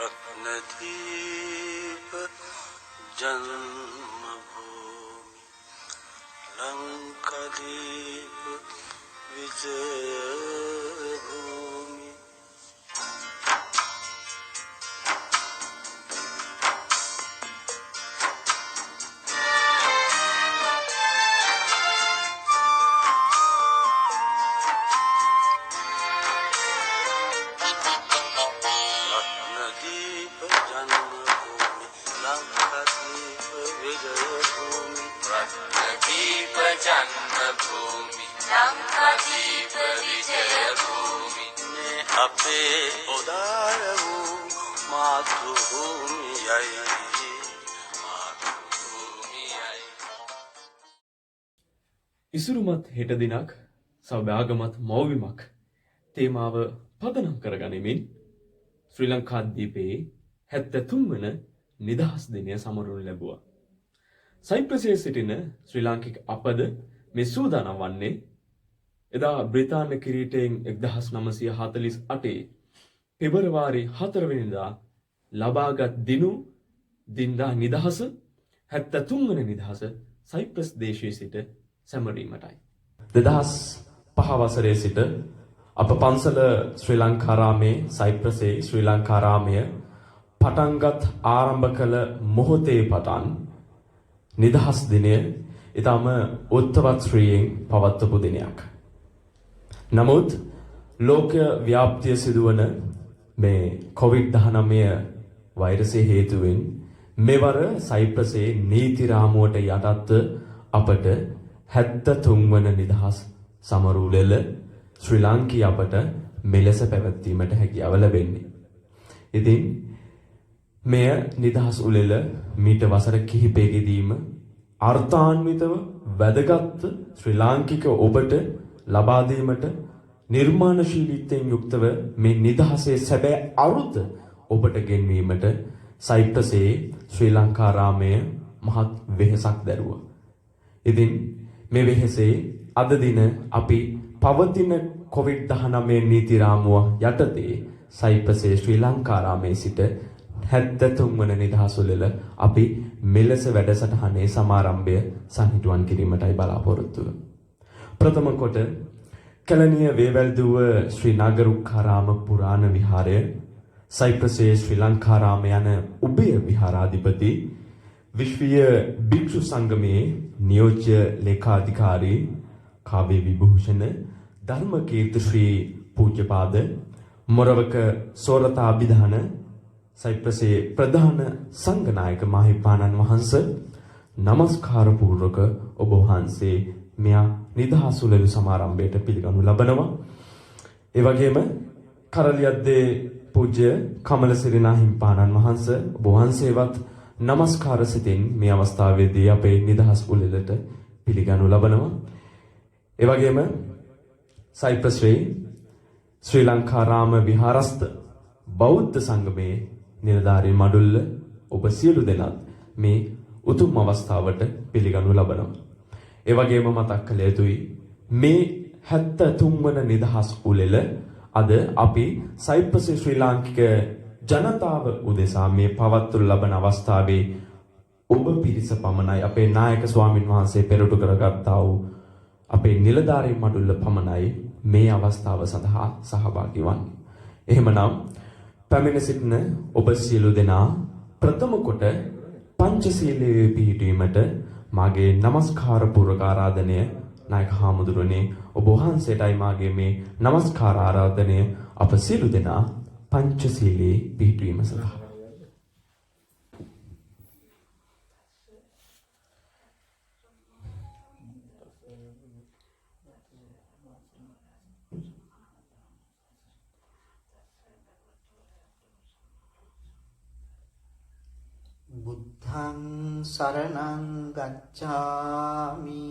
रत्नदीप जन्मभूमि लंकादीप विजयभूमि रत्नदीप जन्मभूमि लंकादीप विजयभूमि रत्नदीप जन्मभूमि लंकादीप विजयभूमि ने अपे उदार वූ मातृभूमिයයි ඉසුරුමත් හෙට දිනක් සෞභාගමත් මෞවිමක් තේමාව පදනම් කරගනිමින් ශ්‍රී ලංකාද්වීපයේ 73 වන නිදහස් දිනය සමරනු ලැබුවා. සයිප්‍රසයේ සිටින ශ්‍රී ලාංකික අපද මේ සූදානම් වන්නේ එදා බ්‍රිතාන්‍ය කිරීටයෙන් 1948 පෙබරවාරි 4 වෙනිදා ලබාගත් දිනදා නිදහස 73 වන නිදහස සයිප්‍රස් දේශයේ සිට සැමරීමටයි. 2005 වසරේ සිට අප පන්සල ශ්‍රී ලංකාරාමේ සයිප්‍රසේ ශ්‍රී ලංකාරාමය පටන්ගත් ආරම්භ කළ මොහොතේ පටන් නිදහස් දිනය ඊටම උත්සවත් ශ්‍රීයෙන් පවත්වපු දිනයක්. නමුත් ලෝක ව්‍යාප්තිය සිදුවන මේ COVID-19 වෛරසය හේතුවෙන් මෙවර සයිප්‍රසේ නීති රාමුවට යටත්ව අපට 73 වන නිදහස් සමරූලෙල ශ්‍රී ලාංකීය අපට මෙලෙස පැවැත්වීමට හැකියාව ලැබෙන්නේ. ඉතින් මෙය නිදහස් උළෙල මීට වසර කිහිපයකදීම අර්ථාන්විතව වැදගත් ශ්‍රී ලාංකික ඔබට ලබා දීමට නිර්මාණශීලීත්වයෙන් යුක්තව මේ නිදහසේ සැබෑ අරුත ඔබට ගෙන්වීමට සයිප්‍රසේ ශ්‍රී ලංකාරාමය මහත් වෙහෙසක් දැරුවා. ඉතින් මේ වෙහෙසේ අද දින අපි පවතින COVID-19 නීති රාමුව යටතේ සයිප්‍රසේ ශ්‍රී ලංකාරාමයේ සිට 73 වන නිදහස් උළෙල අපි මෙලෙස වැඩසටහනේ සමාරම්භය සංහිඳුවන් කිරීමටයි බලාපොරොත්තු වෙන්නේ. ප්‍රථම කොට කැලණිය වේවැල්දුව ශ්‍රී නාගරුක්කාරාම පුරාණ විහාරය සයිප්‍රසේ ශ්‍රී ලංකාරාම යන උභය විහාරාධිපති විශ්වීය භික්ෂු සංගමයේ නියෝජ්‍ය ලේකාධිකාරී කාව්‍ය විභූෂණ ධර්මකීර්ති ශ්‍රී පූජ්‍යපාද මොරවක සෝරතාභිධාන සයිප්‍රසේ ප්‍රධාන සංඝනායක මාහිමිපාණන් වහන්සේ নমස්කාර පූර්වක ඔබ වහන්සේ මෙයා නිදහස් උළෙල සමාරම්භයට පිළිගනු ලබනවා. ඒ වගේම කරලියද්දේ පූජ්‍ය කමලසිරි නාහිමිපාණන් වහන්සේ ඔබ වහන්සේවත් নমස්කාර සිතින් මේ අවස්ථාවේදී අපේ නිදහස් උළෙලට පිළිගනු ලබනවා. ඒ වගේම සයිප්‍රස්වේ ශ්‍රී ලංකාරාම විහාරස්ත බෞද්ධ සංගමයේ නිලධාරීන් මඩුල්ල ඔබ සියලු දෙනාත් මේ උතුම් අවස්ථාවට පිළිගනු ලබනවා. ඒ වගේම මතක් කළ යුතුයි මේ 73 වන නිදහස් උළෙල අද අපි සයිප්‍රස් ශ්‍රී ලාංකික ජනතාව උදෙසා මේ පවත්වනු ලබන අවස්ථාවේ ඔබ පිරිස පමණයි අපේ නායක ස්වාමින් වහන්සේ පෙරටු කරගත්තා වූ අපේ නිලධාරීන් මඩුල්ල පමණයි මේ අවස්ථාව සඳහා සහභාගී වන්නේ. එහෙමනම් පැමිණ සිටින ඔබ සියලු දෙනා ප්‍රථම කොට පංචශීලයේ පිහිටීමට මාගේ নমස්කාර පූර්වක ආරාධනය නායක හාමුදුරනේ ඔබ වහන්සේටයි මාගේ මේ নমස්කාර ආරාධනය අප සියලු දෙනා පංචශීලයේ පිහිටීම සඳහා බුද්ධං සරණං ගච්ඡාමි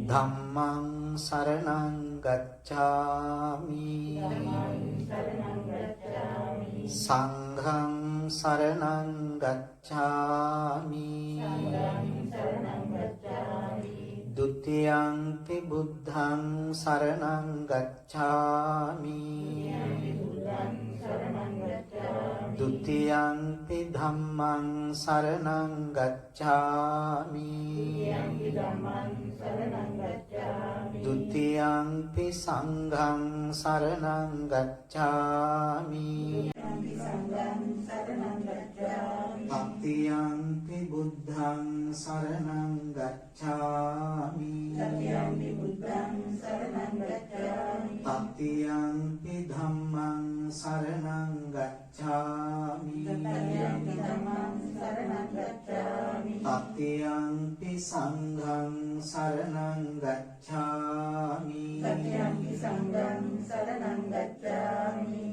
ධම්මං සරණං ගච්ඡාමි සංඝං සරණං ගච්ඡාමි द्वितीयंपि बुद्धं शरणं गच्छामि द्वितीयंपि धम्मं शरणं गच्छामि द्वितीयंपि संघं शरणं गच्छामि तृतीयंपि बुद्धं शरणं गच्छामि तृतीयंपि धम्मं शरणं गच्छामि तृतीयंपि संघं शरणं गच्छामि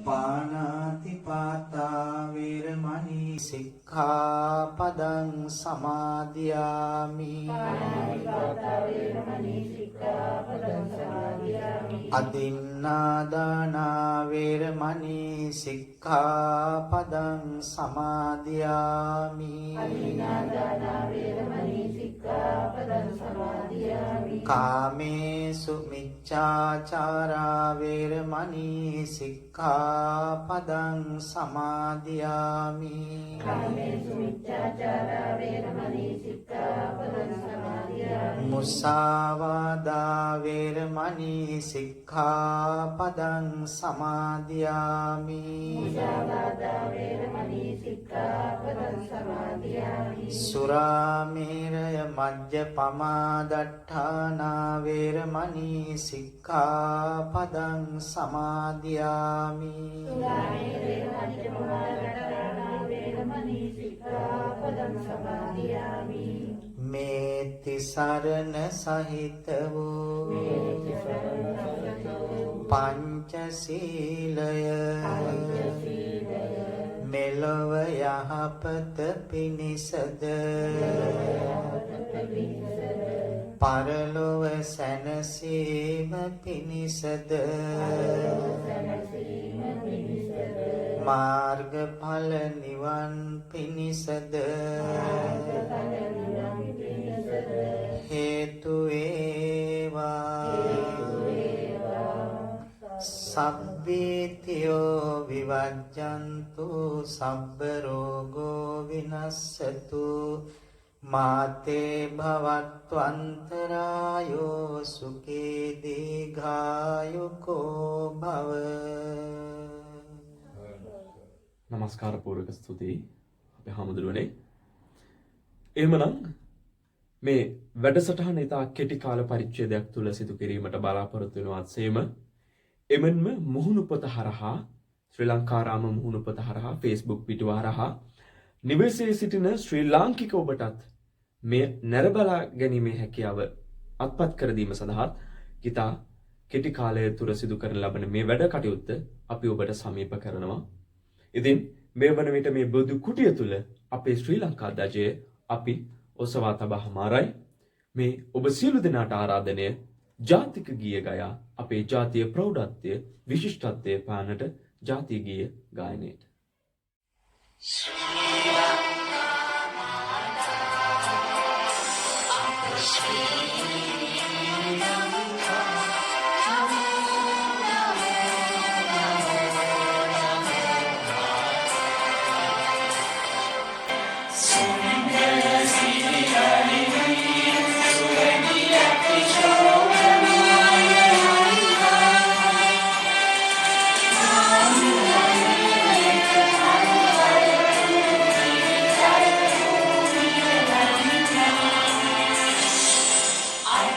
पाणातिपाता वेरमणि सिक्खापदं समादियामि अदिन्नादाना वेरमणि सिक्खापदं समादियामि कामेषु मिच्छाचारा वेरमणि सिक्खापदं समादियामि मुसावादा वेरमणि सिक्खापदं समादियामि सुरामेरय मज्जपमादट्ठाना वेरमणि सिक्खापदं समादियामि मेति सरन सहित वो पंचशीलय මෙලොව යහපත පිණිසද පරලොව සැනසීම පිණිසද මාර්ගඵල නිවන් පිණිසද හේතු වේවා සබ්බීතියෝ විවජ්ජන්තු සබ්බ රෝගෝ විනස්සතු මාතේ භවත්වන්තරායෝ සුඛී දීඝායුකෝ භව. නමස්කාර පූර්වක ස්තුතියි අපේ හාමුදුරුවනේ. එහෙමනම් මේ වැඩසටහන ඉතා කෙටි කාල පරිච්ඡේදයක් තුල සිදු කිරීමට බලාපොරොත්තු වෙනවත් සේම එමෙන්ම මුහුණුපත හරහා ශ්‍රී ලංකාරාම මුහුණුපත හරහා Facebook පිටුව හරහා නිවසේ සිටින ශ්‍රී ලාංකික ඔබටත් මේ නැරබලා ගැනීමේ හැකියාව අත්පත් කර දීම සඳහා කිතා කෙටි කාලය තුර සිදු කරන ලබන මේ වැඩ කටයුත්ත අපි ඔබට සමීප කරනවා. ඉතින් මේ වන විට මේ බුදු කුටිය තුල අපේ ශ්‍රී ලංකා ධජය අපි ඔසවා තබා හමාරයි. මේ ඔබ සියලු දෙනාට ආරාධනය ජාතික ගීය ගයා අපේ ජාතිය ප්‍රෞಢත්වය විශිෂ්ටත්වය පානට ජාතිය ගීය ගායනයට. I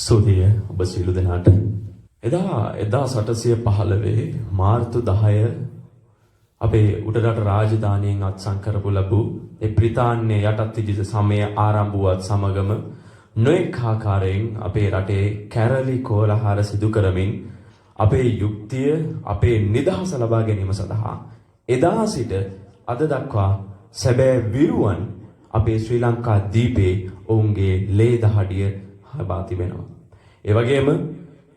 ස්තුතිය ඔබ සියලු දෙනාට. එදා 1815 මාර්තු 10 අපේ උඩරට රාජධානියෙන් අත්සන් කරපු ලැබූ ඒ බ්‍රිතාන්‍ය යටත් විජිත සමය ආරම්භ වුවත් සමගම නොඑක ආකාරයෙන් අපේ රටේ කැරලි කෝලහල සිදු කරමින් අපේ යුක්තිය අපේ නිදහස ලබා ගැනීම සඳහා එදා සිට අද දක්වා සැබෑ විරුවන් අපේ ශ්‍රී ලංකා දීපේ ඔවුන්ගේ ලේ දහඩිය හබා තිබෙනවා. ඒ වගේම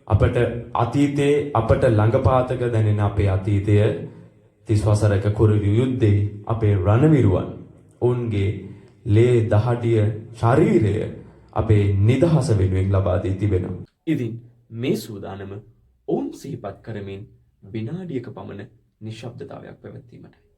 අපට අතීතයේ අපට ළඟපාතක දැනෙන අපේ අතීතය 30 වසරක කුරුළු යුද්ධයේ අපේ රණවිරුවන් ඔවුන්ගේ ලේ දහඩිය ශරීරය අපේ නිදහස වෙනුවෙන් ලබා දී තිබෙනවා. ඉතින් මේ සූදානම ඔවුන් සිහිපත් කරමින් විනාඩියක පමණ නිශ්ශබ්දතාවයක් පැවැත්වීමටයි.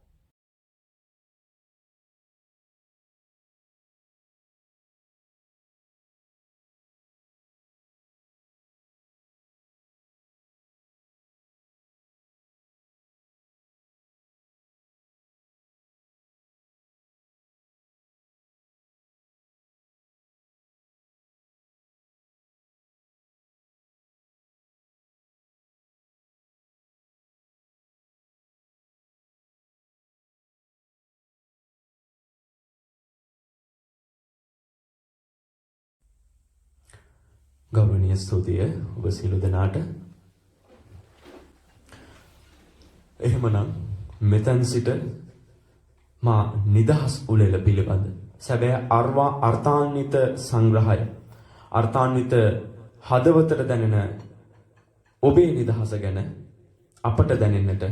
ගෞරවනීය ස්තුතිය ඔබ සියලු දෙනාට. එහෙමනම් මෙතන සිට මා නිදහස් උළෙල පිළිබඳ සැබෑ අර්ථාන්විත සංග්‍රහය අර්ථාන්විත හදවතට දැනෙන ඔබේ නිදහස ගැන අපට දැනෙන්නට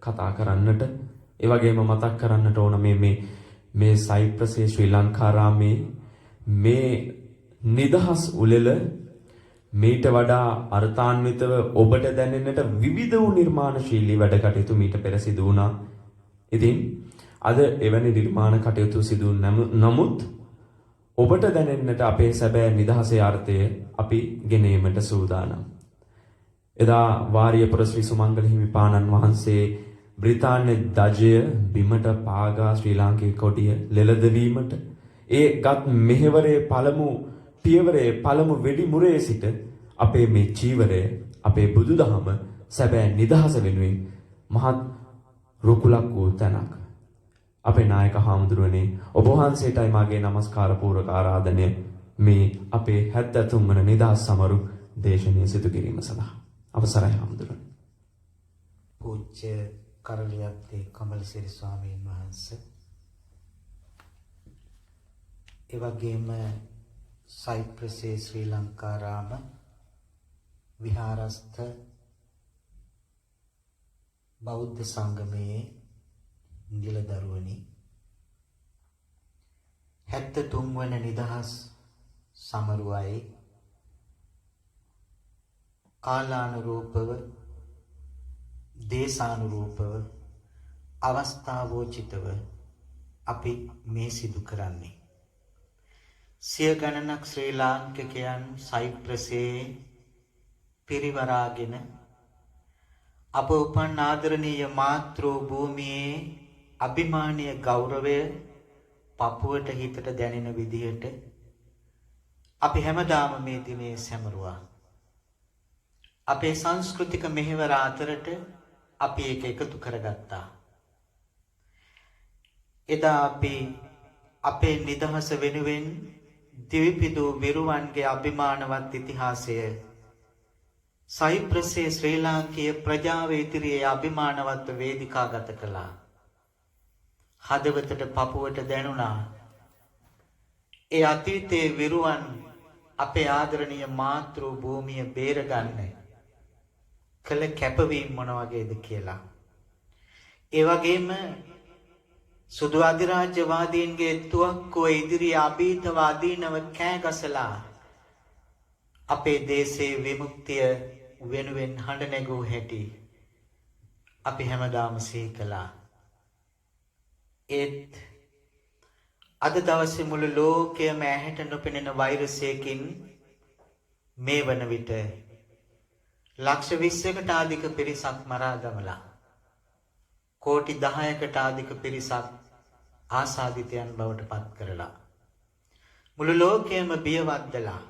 කතා කරන්නට ඒ වගේම මතක් කරන්නට ඕන මේ සයිප්‍රසේ ශ්‍රී ලංකාරාමේ මේ නිදහස් උළෙල මීට වඩා අර්ථාන්විතව ඔබට දැනෙන්නට විවිධ වූ නිර්මාණශීලී වැඩ කටයුතු මීට පෙර සිදු වුණා. ඉතින් අද එවැනි නිර්මාණ කටයුතු සිදු නමුත් ඔබට දැනෙන්නට අපේ සැබෑ නිදහසේ අර්ථය අපි ගෙනීමට සූදානම්. එදා වාරියපුර ශ්‍රී සුමංගල හිමිපාණන් වහන්සේ බ්‍රිතාන්‍ය ධජය බිමට පාගා ශ්‍රී ලාංකික කොටිය ලෙලදවීමට ඒගත් මෙහෙවරේ පියවරේ පළමු වෙඩි මුරේ සිට අපේ මේ චීවරය අපේ බුදුදහම සැබෑ නිදහස වෙනුවෙන් මහත් රුකුලක් වූ තැනක්. අපේ නායක හාමුදුරුවනේ ඔබ වහන්සේටයි මාගේ নমස්කාර පූර්වක ආරාධනය මේ අපේ 73 වන නිදහස් සමරු දේශනය සිදු කිරීම සඳහා. අවසරයි හාමුදුරුවනේ. පූජ්‍ය කරලියත්තේ කමලසිරි ස්වාමීන් වහන්සේ ඒ වගේම සයිප්‍රසේ ශ්‍රී ලංකාරාම විහාරස්ථ බෞද්ධ සංගමයේ නිලදරුවනි 73 වන නිදහස් සමරුවයි කාලානුරූපව දේශානුරූපව අවස්ථාවෝචිතව අපි මේ සිදු කරන්නේ සිය ගණනක් ශ්‍රී ලාංකිකයන් සයිප්‍රසේ පිරිවරාගෙන අප උපන් ආදරණීය මාතෘ භූමියේ අභිමානීය ගෞරවය පපුවට හිතට දැනෙන විදිහට අපි හැමදාම මේ දිනේ සැමරුවා. අපේ සංස්කෘතික මෙහෙවර අතරට අපි ඒක එකතු කරගත්තා. එදා අපි අපේ නිදහස වෙනුවෙන් දිවිපිදු විරුවන්ගේ අභිමානවත් ඉතිහාසය සයිප්‍රසේ ශ්‍රී ලාංකීය ප්‍රජාව ඉදිරියේ අභිමානවත් වේදිකාගත කළා. හදවතට පපුවට දැනුණා ඒ අතීතයේ විරුවන් අපේ ආදරණීය මාතෘ භූමිය බේරගන්න කළ කැපවීම මොන වගේද කියලා. ඒ වගේම සුදු අධිරාජ්‍යවාදීන්ගේ තුවක්කුව ඉදිරියේ අභීතව අදීනව කෑගසලා අපේ දේශයේ විමුක්තිය වෙනුවෙන් හඬ නැගූ හැටි අපි හැමදාම සිහි කළා. ඒත් අද දවසේ මුළු ලෝකයම ඇහැට නොපෙනෙන වෛරසයකින් මේ වන විට ලක්ෂ 20කට අධික පිරිසක් මරා දමලා කෝටි 10කට අධික පිරිසක් ආසාදිතයන් බවට පත් කරලා මුළු ලෝකයම බියවද්දලා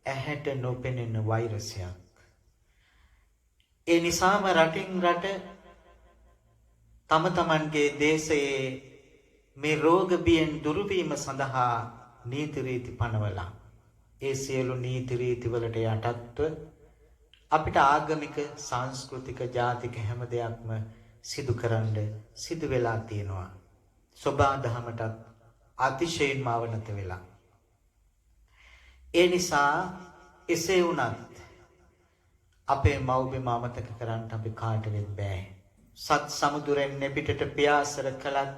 ඇහැට නොපෙනෙන වෛරසයක්. ඒ නිසාම රටින් රට තම තමන්ගේ දේශයේ මේ රෝග බියෙන් දුරු වීම සඳහා නීති රීති පනවලා ඒ සියලු නීති රීති වලට යටත්ව අපිට ආගමික සංස්කෘතික ජාතික හැම දෙයක්ම සිදු කරන්න සිදු වෙලා තියෙනවා. සෝබා දහමටත් අතිශයින්ම අවනත වෙලා. ඒ නිසා එසේ වුණත් අපේ මව්බිම අමතක කරන්න අපි කාටවත් බෑ. සත් සමුදුරෙන් පිටට පියාසර කළත්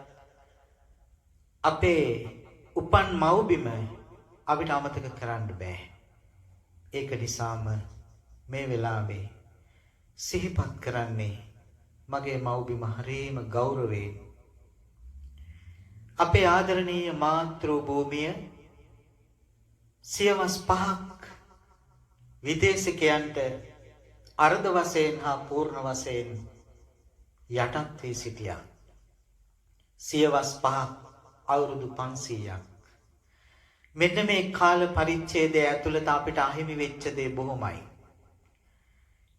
අපේ උපන් මව්බිම අපිට අමතක කරන්න බෑ. ඒක නිසාම මේ වෙලාවේ සිහිපත් කරන්නේ මගේ මව්බිම හරීම ගෞරවයෙන්. අපේ ආදරණීය මාතෘ භූමිය සියවස් 5ක් විදේශිකයන්ට අර්ධ වශයෙන් හා පූර්ණ වශයෙන් යටත් වී සිටියා. සියවස් 5ක් අවුරුදු 500ක්. මෙන්න මේ කාල පරිච්ඡේදය ඇතුළත අපිට අහිමි වෙච්ච දේ බොහොමයි.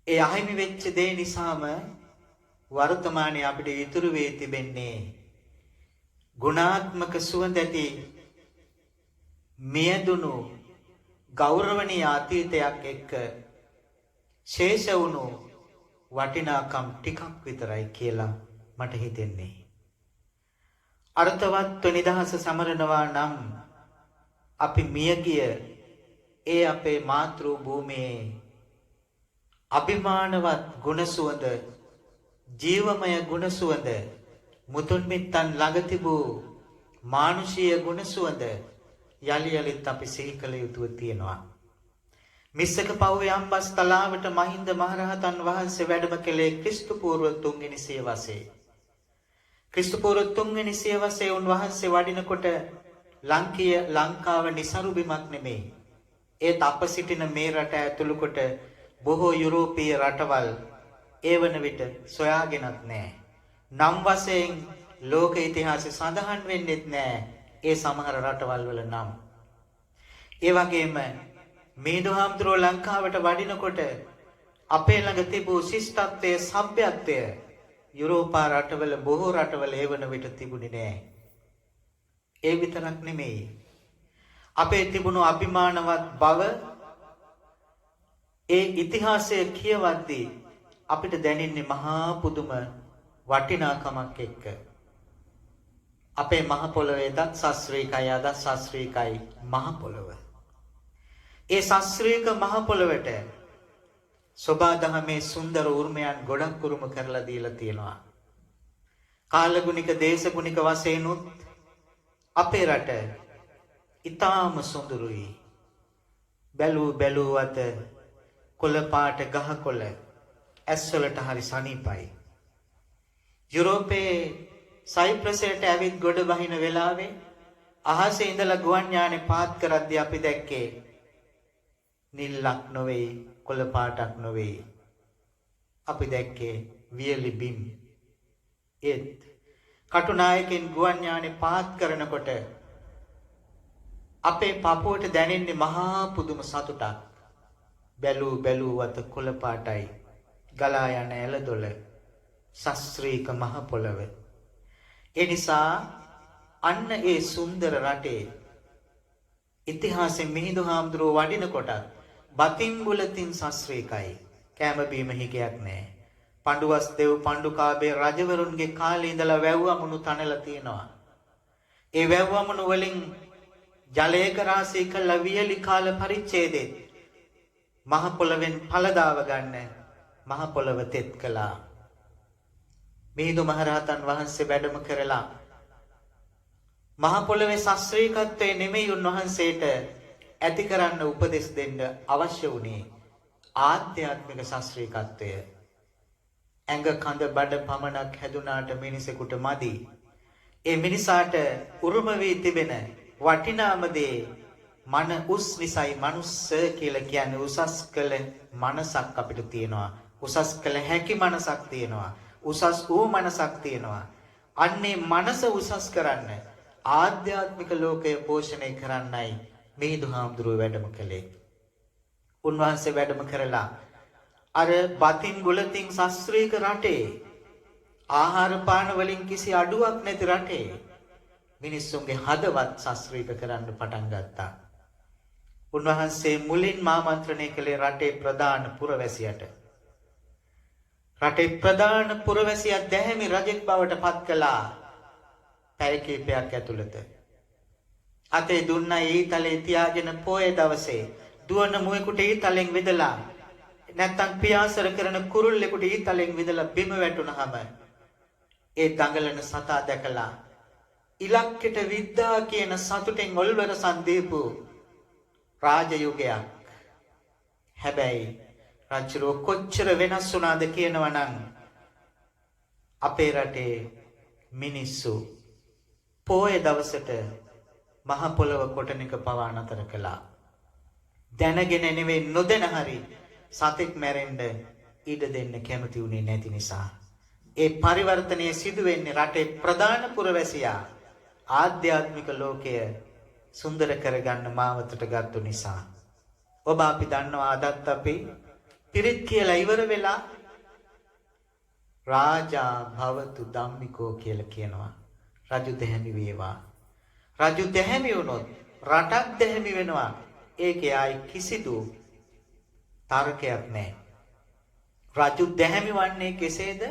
ඒ අහිමි වෙච්ච දේ නිසාම වර්තමානයේ අපිට ඉතුරු වෙ තිබෙන්නේ ගුණාත්මක සුවඳ ඇති මියදුණු ගෞරවනීය අතීතයක් එක්ක ශේෂ වුණු වටිනාකම් ටිකක් විතරයි කියලා මට හිතෙන්නේ. අර්ථවත් නිදහස සමරනවා නම් අපි මියගිය ඒ අපේ මාතෘ භූමියේ අභිමානවත් ගුණ සුවඳ ජීවමය ගුණ සුවඳ මුතුන් මිත්තන් ළඟ තිබූ මානුෂීය ගුණ සුවඳ යලි යලිත් අපි සිහි කළ යුතුව තියෙනවා. මිස්සක පවුවේ අම්බස් තලාවට මහින්ද මහරහතන් වහන්සේ වැඩම කළේ ක්‍රිස්තු පූර්ව 3 වෙනි සියවසේ. ක්‍රිස්තු පූර්ව 3 වෙනි සියවසේ උන්වහන්සේ වඩිනකොට ලංකාව නිසරු බිමක් නෙමෙයි. ඒත් අප සිටින මේ රට ඇතුළු කොට බොහෝ යුරෝපීය රටවල් ඒ වන විට සොයාගෙනත් නැහැ. නම් වශයෙන් ලෝක ඉතිහාසයේ සඳහන් වෙන්නේත් නැහැ ඒ සමහර රටවල් වල නම්. ඒ වගේම මේදුහාමුදුරුවෝ ලංකාවට වඩිනකොට අපේ ළඟ තිබූ ශිෂ්ටත්වයේ සભ્યත්වය යුරෝපා රටවල බොහෝ රටවල ඒ වන විට තිබුණේ නැහැ. ඒ විතරක් නෙමෙයි. අපේ තිබුණු අභිමානවත් බව ඒ ඉතිහාසය කියවද්දී අපිට දැනෙන්නේ මහා පුදුම වටිනාකමක් එක්ක. අපේ මහ පොළොවේ දත් ශාස්ත්‍රීයයි අද ශාස්ත්‍රීයයි මහ පොළොව. ඒ ශාස්ත්‍රීයක මහ පොළොවට සෝබා දහමේ සුන්දර උර්මයන් ගොඩක් උරුම කරලා දීලා තියෙනවා. කාලගුණික දේශගුණික වශයෙන් උත් අපේ රට ඊටාම සුන්දරයි. බැලූ අත කොළ පාට ගහකොළ ඇස්වලට හරි සනීපයි. යුරෝපයේ සයිප්‍රසයට ඇවිත් ගොඩ බහින වෙලාවේ අහසේ ඉඳලා ගුවන් යානේ පාත් කරද්දී අපි දැක්කේ නිල්ලක් නොවේ කොළ පාටක් නොවේ. අපි දැක්කේ වියලි බිම්. ඒත් කටුනායකෙන් ගුවන් යානේ පාත් කරනකොට අපේ පපුවට දැනෙන්නේ මහා පුදුම සතුටක්. බැලූ අත කොළ පාටයි ගලා යන ඇලදොල ශාස්ත්‍රීක මහ පොළව. ඒ නිසා අන්න ඒ සුන්දර රටේ ඉතිහාසයේ මිහිඳු හාමුදුරුවෝ වඩිනකොට බතින් බුලතින් ශාස්ත්‍රීකයි. කැම බීම හිගයක් නැහැ. පඬුවස් දෙව් පඬුකාභය රජවරුන්ගේ කාලේ ඉඳලා වැව්වමුණු තනලා තියෙනවා. ඒ වැව්වමුණු වලින් ජලයක රාශී කළ වියලි කාල පරිච්ඡේදෙත් මහ පොළවෙන් පළදාව ගන්න මහ පොළව තෙත් කළා. මිහිඳු මහරහතන් වහන්සේ වැඩම කරලා මහ පොළවේ ශාස්ත්‍රීයත්වයේ නෙමෙයි උන්වහන්සේට ඇති කරන්න උපදෙස් දෙන්න අවශ්‍ය වුණේ ආධ්‍යාත්මික ශාස්ත්‍රීයත්වය. ඇඟ කඳ බඩ පමණක් හැදුනාට මිනිසෙකුට මදි. ඒ මිනිසාට උරුම වී තිබෙන වටිනාම දේ මන උස් නිසයි මනුස්ස කියලා කියන්නේ උසස් කළ මනසක් අපිට තියෙනවා. උසස් කළ හැකි මනසක් තියෙනවා. උසස් වූ මනසක් තියෙනවා. අන්නේ මනස උසස් කරන්න ආධ්‍යාත්මික ලෝකය පෝෂණය කරන්නයි මිහිඳු හාමුදුරුවෝ වැඩම කළේ. උන්වහන්සේ වැඩම කරලා අර බතින් ගුලතින් ශාස්ත්‍රීය රටේ ආහාර පාන වලින් කිසි අඩුවක් නැති රටේ මිනිස්සුන්ගේ හදවත් ශාස්ත්‍රීය කරන්න පටන් ගත්තා. උන්වහන්සේ මුලින්ම ආමන්ත්‍රණය කළේ රටේ ප්‍රධාන පුරවැසියට. රටේ ප්‍රධාන පුරවැසියා දැහැමි රජෙක් බවට පත් කළා. පැය කිහිපයක් ඇතුළත අතේ දුන්න ඊතලේ තියාගෙන පොයේ දවසේ දුවන මුවෙකුට ඊතලෙන් විදලා නැත්තම් පියාසර කරන කුරුල්ලෙකුට ඊතලෙන් විදලා බිම වැටුනහම ඒ දඟලන සතා දැකලා ඉලක්කයට විද්දා කියන සතුටෙන් ඔල්වරසන් දීපු රාජයුගයක්. හැබැයි රජුරෝ කොච්චර වෙනස් වුණාද කියනවා නම් අපේ රටේ මිනිස්සු පොයේ දවසට මහ පොළව කොටන එක පවා නතර කළා. දැනගෙන නෙවෙයි නොදැන හරි සතෙක් මැරෙන්න ඉඩ දෙන්න කැමති වුණේ නැති නිසා. ඒ පරිවර්තනය සිදු වෙන්නේ රටේ ප්‍රධාන පුරවැසියා ආධ්‍යාත්මික ලෝකය සුන්දර කරගන්න මාවතට ගත්තු නිසා. ඔබ අපි දන්නවා අදත් අපි පිරිත් කියලා ඉවර වෙලා රාජා භවතු ධම්මිකෝ කියලා කියනවා. රජු දැහැමි වේවා. රජු දැහැමි වුණොත් රටක් දැහැමි වෙනවා. ඒකේ ආයි කිසිදු තර්කයක් නැහැ. රජු දැහැමි වන්නේ කෙසේද?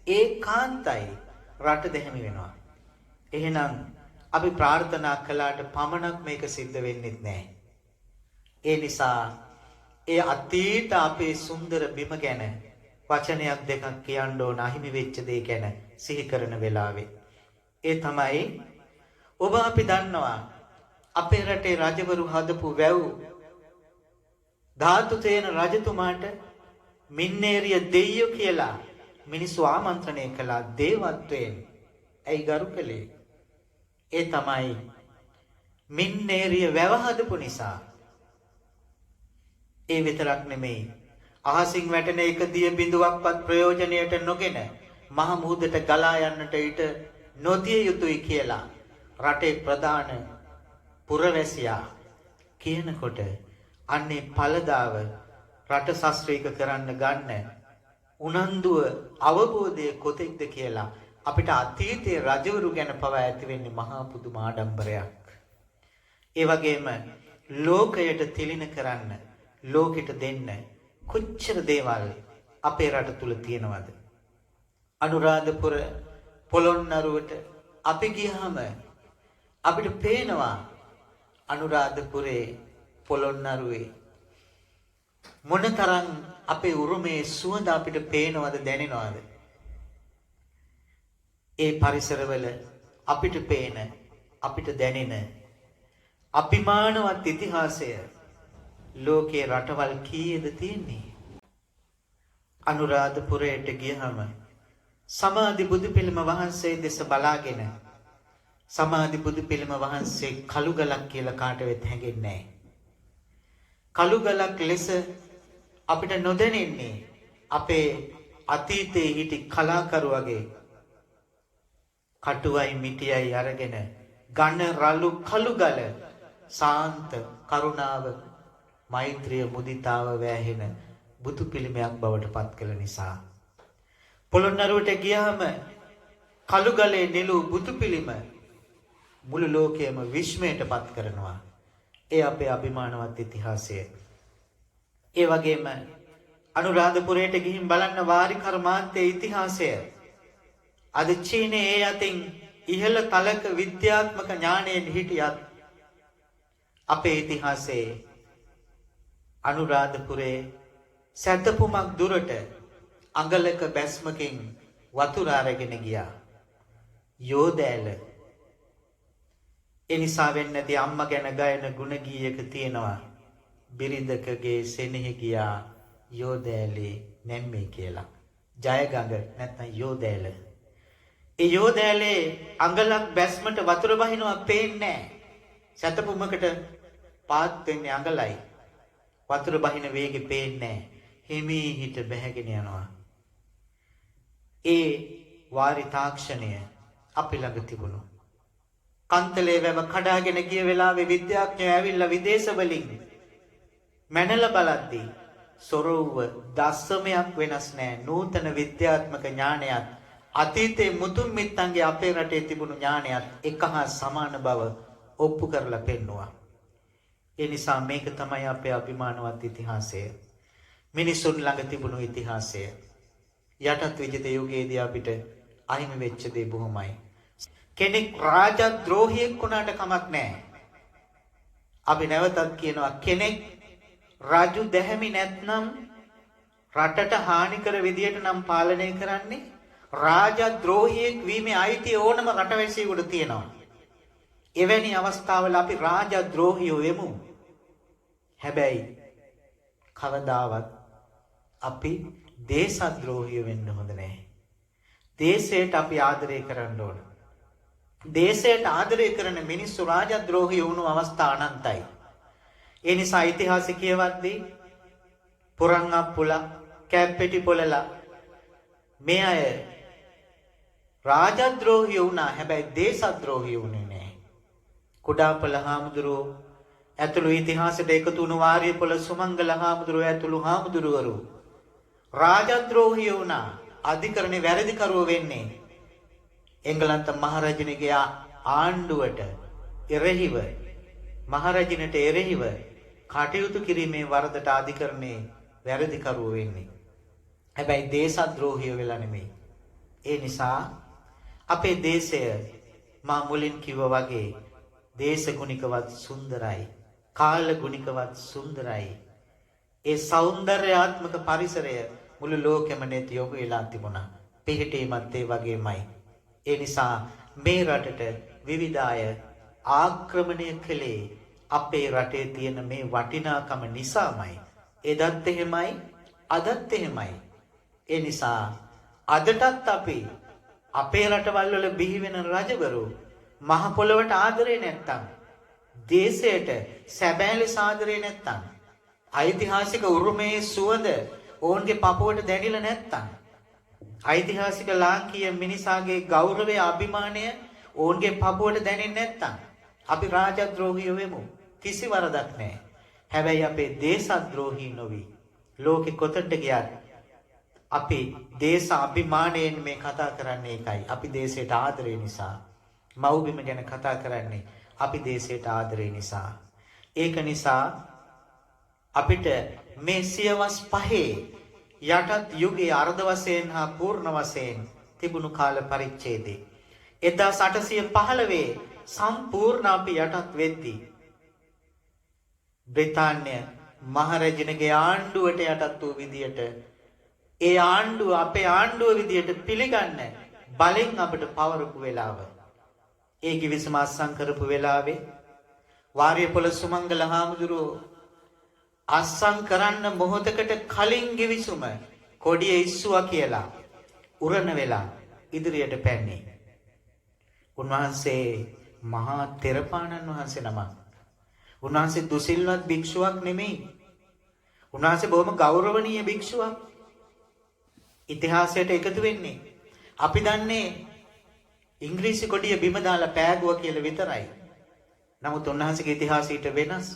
ඒකාන්තයි රට දැහැමි වෙනවා. එහෙනම් අපි ප්‍රාර්ථනා කළාට පමණක් මේක සිද්ධ වෙන්නේ නැහැ. ඒ නිසා ඒ අතීත අපේ සුන්දර බිම ගැන වචනයක් දෙකක් කියන්න ඕන අහිමි වෙච්ච දේ ගැන සිහි කරන වෙලාවේ. ඒ තමයි ඔබ අපි දන්නවා අපේ රටේ රජවරු හදපු වැව් ධාතුසේන රජතුමාට මින්නේරිය දෙයියෝ කියලා මිනිස්සු ආමන්ත්‍රණය කළා දේවත්වයෙන්. ඇයි ගරු කළේ? ඒ තමයි මින්නේරිය වැව හදපු නිසා. ඒ විතරක් නෙමෙයි අහසින් වැටෙන එක දිය බිඳුවක්වත් ප්‍රයෝජනයට නොගෙන මහ මුහුදට ගලා යන්නට ඊට නොදිය යුතුයි කියලා රටේ ප්‍රධාන පුරවැසියා කියනකොට අන්නේ පළදාව රට ශාස්ත්‍රීය කරන්න ගන්න උනන්දුව අවබෝධය කොතෙක්ද කියලා අපිට අතීතයේ රජවරු ගැන පවා ඇති වෙන්නේ මහා පුදුම ආඩම්බරයක්. ඒ වගේම ලෝකයට තිලින කරන්න ලෝකෙට දෙන්න කොච්චර දේවල් අපේ රට තුල තියෙනවද? අනුරාධපුර පොළොන්නරුවට අපි ගියාම අපිට පේනවා අනුරාධපුරේ පොළොන්නරුවේ මොනතරම් අපේ උරුමේ සුවඳ අපිට පේනවද දැනෙනවද? ඒ පරිසරවල අපිට පේන අපිට දැනෙන අභිමානවත් ඉතිහාසය ලෝකේ රටවල් කීයද තියෙන්නේ? අනුරාධපුරයට ගියහම සමාධි බුදු පිළිම වහන්සේ දෙස බලාගෙන සමාධි බුදු පිළිම වහන්සේ කළු ගලක් කියලා කාටවත් හැඟෙන්නේ නැහැ. කළු ගලක් ලෙස අපිට නොදැනෙන්නේ අපේ අතීතයේ හිටි කලාකරු වගේ කටුවයි මිටියයි අරගෙන ඝන රළු කළු ගල සාන්ත කරුණාව මෛත්‍රිය මුදිතාව වැහෙන බුදු පිළිමයක් බවට පත් කළ නිසා පොළොන්නරුවට ගියාම කළු ගලේ නිලු බුදු පිළිම මුළු ලෝකයම විශ්මයට පත් කරනවා. ඒ අපේ අභිමානවත් ඉතිහාසය. ඒ වගේම අනුරාධපුරයට ගිහින් බලන්න වාරි කර්මාන්තයේ ඉතිහාසය. අද චීනයේ ඒ අතින් ඉහළ තලක විද්‍යාත්මක ඥානයෙන් හිටියත් අපේ ඉතිහාසයේ අනුරාධපුරේ සැතපුමක් දුරට අඟලක බැස්මකින් වතුර අරගෙන ගියා. යෝදෑල. එනිසා වෙන්නේ නැති අම්මා ගැන ගයන ගුණ ගීයක තියෙනවා. බිරිඳකගේ සෙනෙහි ගියා යෝදෑලේ නැම්මේ කියලා. ජයගඟ නැත්නම් යෝදෑල. ඒ යෝදෑලේ අඟලක් බැස්මට වතුර බහිනවා පේන්නේ නැහැ. සැතපුමකට පාත් වෙන්නේ අඟලයි. වතුර බහින වේගෙ පේන්නේ නැහැ. හිමීහිට බැහැගෙන යනවා. ඒ වාරි තාක්ෂණය අපි ළඟ තිබුණා. කන්තලේ වැව කඩාගෙන ගිය වෙලාවේ විද්‍යාඥයෝ ඇවිල්ලා විදේශ වලින් මැනලා බලද්දී සොරවුව දශමයක් වෙනස් නැහැ. නූතන විද්‍යාත්මක ඥානයත් අතීතයේ මුතුන් මිත්තන්ගේ අපේ රටේ තිබුණු ඥානයත් එක හා සමාන බව ඔප්පු කරලා පෙන්නවා. ඒ නිසා මේක තමයි අපේ අභිමානවත් ඉතිහාසය. මිනිසුන් ළඟ තිබුණු ඉතිහාසය. යටත් විජිත යුගයේදී අපිට අහිමි වෙච්ච දේ බොහොමයි. කෙනෙක් රාජද්‍රෝහියෙක් වුණාට කමක් නැහැ. අපි නැවතත් කියනවා කෙනෙක් රාජු දැහැමි නැත්නම් රටට හානි කර විදියට නම් පාලනය කරන්නේ රාජද්‍රෝහියෙක් වීමේ අයිතිය ඕනම රටවැසියෙකුට තියෙනවා. එවැනි අවස්ථාවල අපි රාජද්‍රෝහියෝ වෙමු. හැබැයි කවදාවත් අපි දේශද්‍රෝහියෝ වෙන්න හොඳ නැහැ. දේශයට අපි ආදරය කරන්න ඕන. දේශයට ආදරය කරන මිනිස්සු රාජද්‍රෝහී වුණු අවස්ථා අනන්තයි. ඒ නිසා ඉතිහාසය කියවද්දී පුරන් අප්පුලා කැප්පෙටි පොළලා මේ අය රාජද්‍රෝහී වුණා. හැබැයි දේශද්‍රෝහී වුණේ නැහැ. කුඩාපොළ හාමුදුරුවෝ ඇතුළු ඉතිහාසයට එකතු වුණු වාරියපොළ සුමංගල හාමුදුරුවෝ ඇතුළු හාමුදුරුවරු රාජද්‍රෝහී වුණා. අධිකරණේ වැරදිකරුවෝ වෙන්නේ එංගලන්ත මහරජුණගේ ආණ්ඩුවට එරෙහිව මහරජුණට එරෙහිව කටයුතු කිරීමේ වරදට අධිකරණේ වැරදිකරුවෝ වෙන්නේ. හැබැයි දේශද්‍රෝහිය වෙලා නෙමෙයි. ඒ නිසා අපේ දේශය මා මුලින් කිව්වා වගේ දේශගුණිකවත් සුන්දරයි. කාලගුණිකවත් සුන්දරයි. ඒ సౌందర్యාත්මක පරිසරය මුළු ලෝකෙම net යොමු වෙලා තිබුණා. පිහිටීමත් ඒ වගේමයි. ඒ නිසා මේ රටට විවිධ අය ආක්‍රමණය කළේ අපේ රටේ තියෙන මේ වටිනාකම නිසාමයි. එදත් එහෙමයි අදත් එහෙමයි. ඒ නිසා අදටත් අපි අපේ රටවල් වල බිහි වෙන රජවරු මහ පොළවට ආදරේ නැත්තම්, දේශයට සැබෑ ලෙස ආදරේ නැත්තම්, ඓතිහාසික උරුමයේ සුවඳ ඔවුන්ගේ පපුවට දැනිලා නැත්තම්, ඓතිහාසික ලාංකීය මිනිසාගේ ගෞරවය අභිමානය ඔවුන්ගේ පපුවට දැනෙන්නේ නැත්තම් අපි රාජද්‍රෝහියෝ වෙමු. කිසි වරදක් නැහැ. හැබැයි අපේ දේශද්‍රෝහී නොවි. ලෝකෙ කොතනට ගියත් අපි දේශ අභිමානයෙන් මේ කතා කරන්නේ ඒකයි. අපි දේශයට ආදරේ නිසා. මව්බිම ගැන කතා කරන්නේ අපි දේශයට ආදරේ නිසා. ඒක නිසා අපිට මේ සියවස් පහේ යටත් යුගයේ අර්ධ වශයෙන් හා පූර්ණ වශයෙන් තිබුණු කාල පරිච්ඡේදේ 1815 සම්පූර්ණ අපි යටත් වෙද්දී බ්‍රිතාන්‍ය මහරජුණගේ ආණ්ඩුවට යටත් වූ විදියට ඒ ආණ්ඩුව අපේ ආණ්ඩුව විදියට පිළිගන්න බලෙන් අපිට පවරපු වෙලාව, ඒ කිවිසම අත්සන් කරපු වෙලාවේ වාරියපොළ සුමංගල හාමුදුරුවෝ අත්සන් කරන්න මොහොතකට කලින් කිවිසුම කොඩිය ඉස්සුවා කියලා උරණ වෙලා ඉදිරියට පැන්නේ. උන්වහන්සේ මහා තෙරපාණන් වහන්සේ නමක්. උන්වහන්සේ දුසිල්වත් භික්ෂුවක් නෙමෙයි. උන්වහන්සේ බොහොම ගෞරවනීය භික්ෂුවක්. ඉතිහාසයට එකතු වෙන්නේ අපි දන්නේ ඉංග්‍රීසි කොඩිය බිම දාලා පෑගුවා කියලා විතරයි. නමුත් උන්වහන්සේගේ ඉතිහාසයට වෙනස්.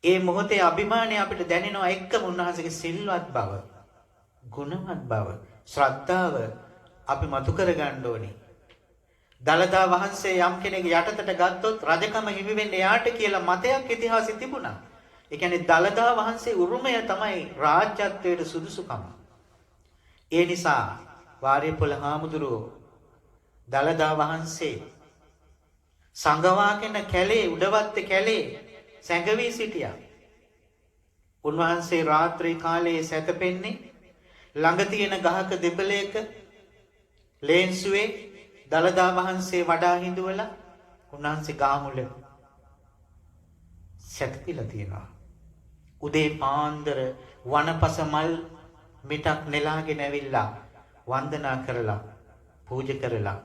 ඒ මොහොතේ අභිමානය අපිට දැනෙනවා එක්කම උන්වහන්සේගේ සිල්වත් බව, ගුණවත් බව, ශ්‍රද්ධාව අපි මතු කර ගන්න ඕනේ. දළදා වහන්සේ යම් කෙනෙක් යටතට ගත්තොත් රජකම හිමි වෙන්නේ එයාට කියලා මතයක් ඉතිහාසෙ තිබුණා. ඒ කියන්නේ දළදා වහන්සේ උරුමය තමයි රාජ්‍යත්වයට සුදුසුකම. ඒ නිසා වාරියපොළ හාමුදුරුවෝ දළදා වහන්සේ සංගවාගෙන කැලේ උඩවත්තේ කැලේ සැඟවී සිටියා. උන්වහන්සේ රාත්‍රී කාලයේ සැතපෙන්නේ ළඟ තියෙන ගහක දෙපළයක ලේන්සුවේ දළදා වහන්සේ වඩා හිඳුවලා උන්වහන්සේ ගාමුල සැතපීලා තියෙනවා. උදේ පාන්දර වනපස මල් මිටක් නෙලාගෙන ඇවිල්ලා වන්දනා කරලා පූජා කරලා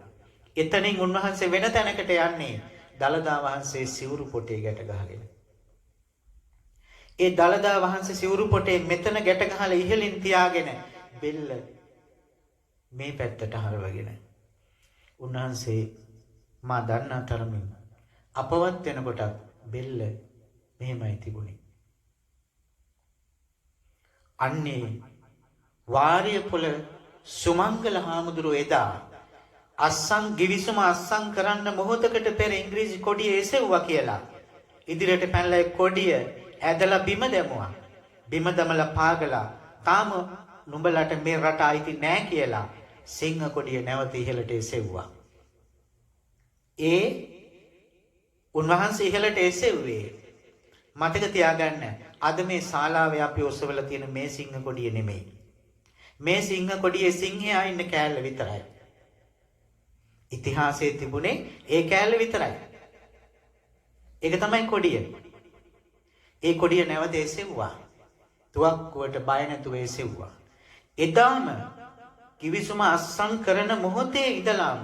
එතනින් උන්වහන්සේ වෙන තැනකට යන්නේ දළදා වහන්සේ සිවුරු පොටේ ගැට ගහගෙන. ඒ දළදා වහන්සේ සිවුරු පොටේ මෙතන ගැට ගහලා ඉහළින් තියාගෙන බෙල්ල මේ පැත්තට හරවගෙන උන්වහන්සේ මා දන්නා තරමින් අපවත් වෙනකොට බෙල්ල මෙහෙමයි තිබුණේ. අන්නේ වාරියපොළ සුමංගල හාමුදුරුවෝ එදා අස්සන් ගිවිසුම අස්සන් කරන්න මොහොතකට පෙර ඉංග්‍රීසි කොඩිය එසෙව්වා කියලා. ඉදිරියට පැනලා ඒ කොඩිය ඇදලා බිම දැමුවා. බිම දමලා පාගලා තාම නුඹලට මේ රට අයිති නෑ කියලා සිංහ කොඩිය නැවත ඉහළට එසෙව්වා. ඒ උන්වහන්සේ ඉහළට එසෙව්වේ මතක තියාගන්න අද මේ ශාලාවේ අපි ඔසවලා තියෙන මේ සිංහ කොඩිය නෙමෙයි. මේ සිංහ කොඩියේ සිංහයා ඉන්න කෑල්ල විතරයි. ඉතිහාසයේ තිබුණේ ඒ කෑල්ල විතරයි. ඒක තමයි කොඩිය. ඒ කොඩිය නැවත එසෙව්වා. තුවක්කුවට බය නැතුව එසෙව්වා. එදාම කිවිසුම අස්සම් කරන මොහොතේ ඉඳලාම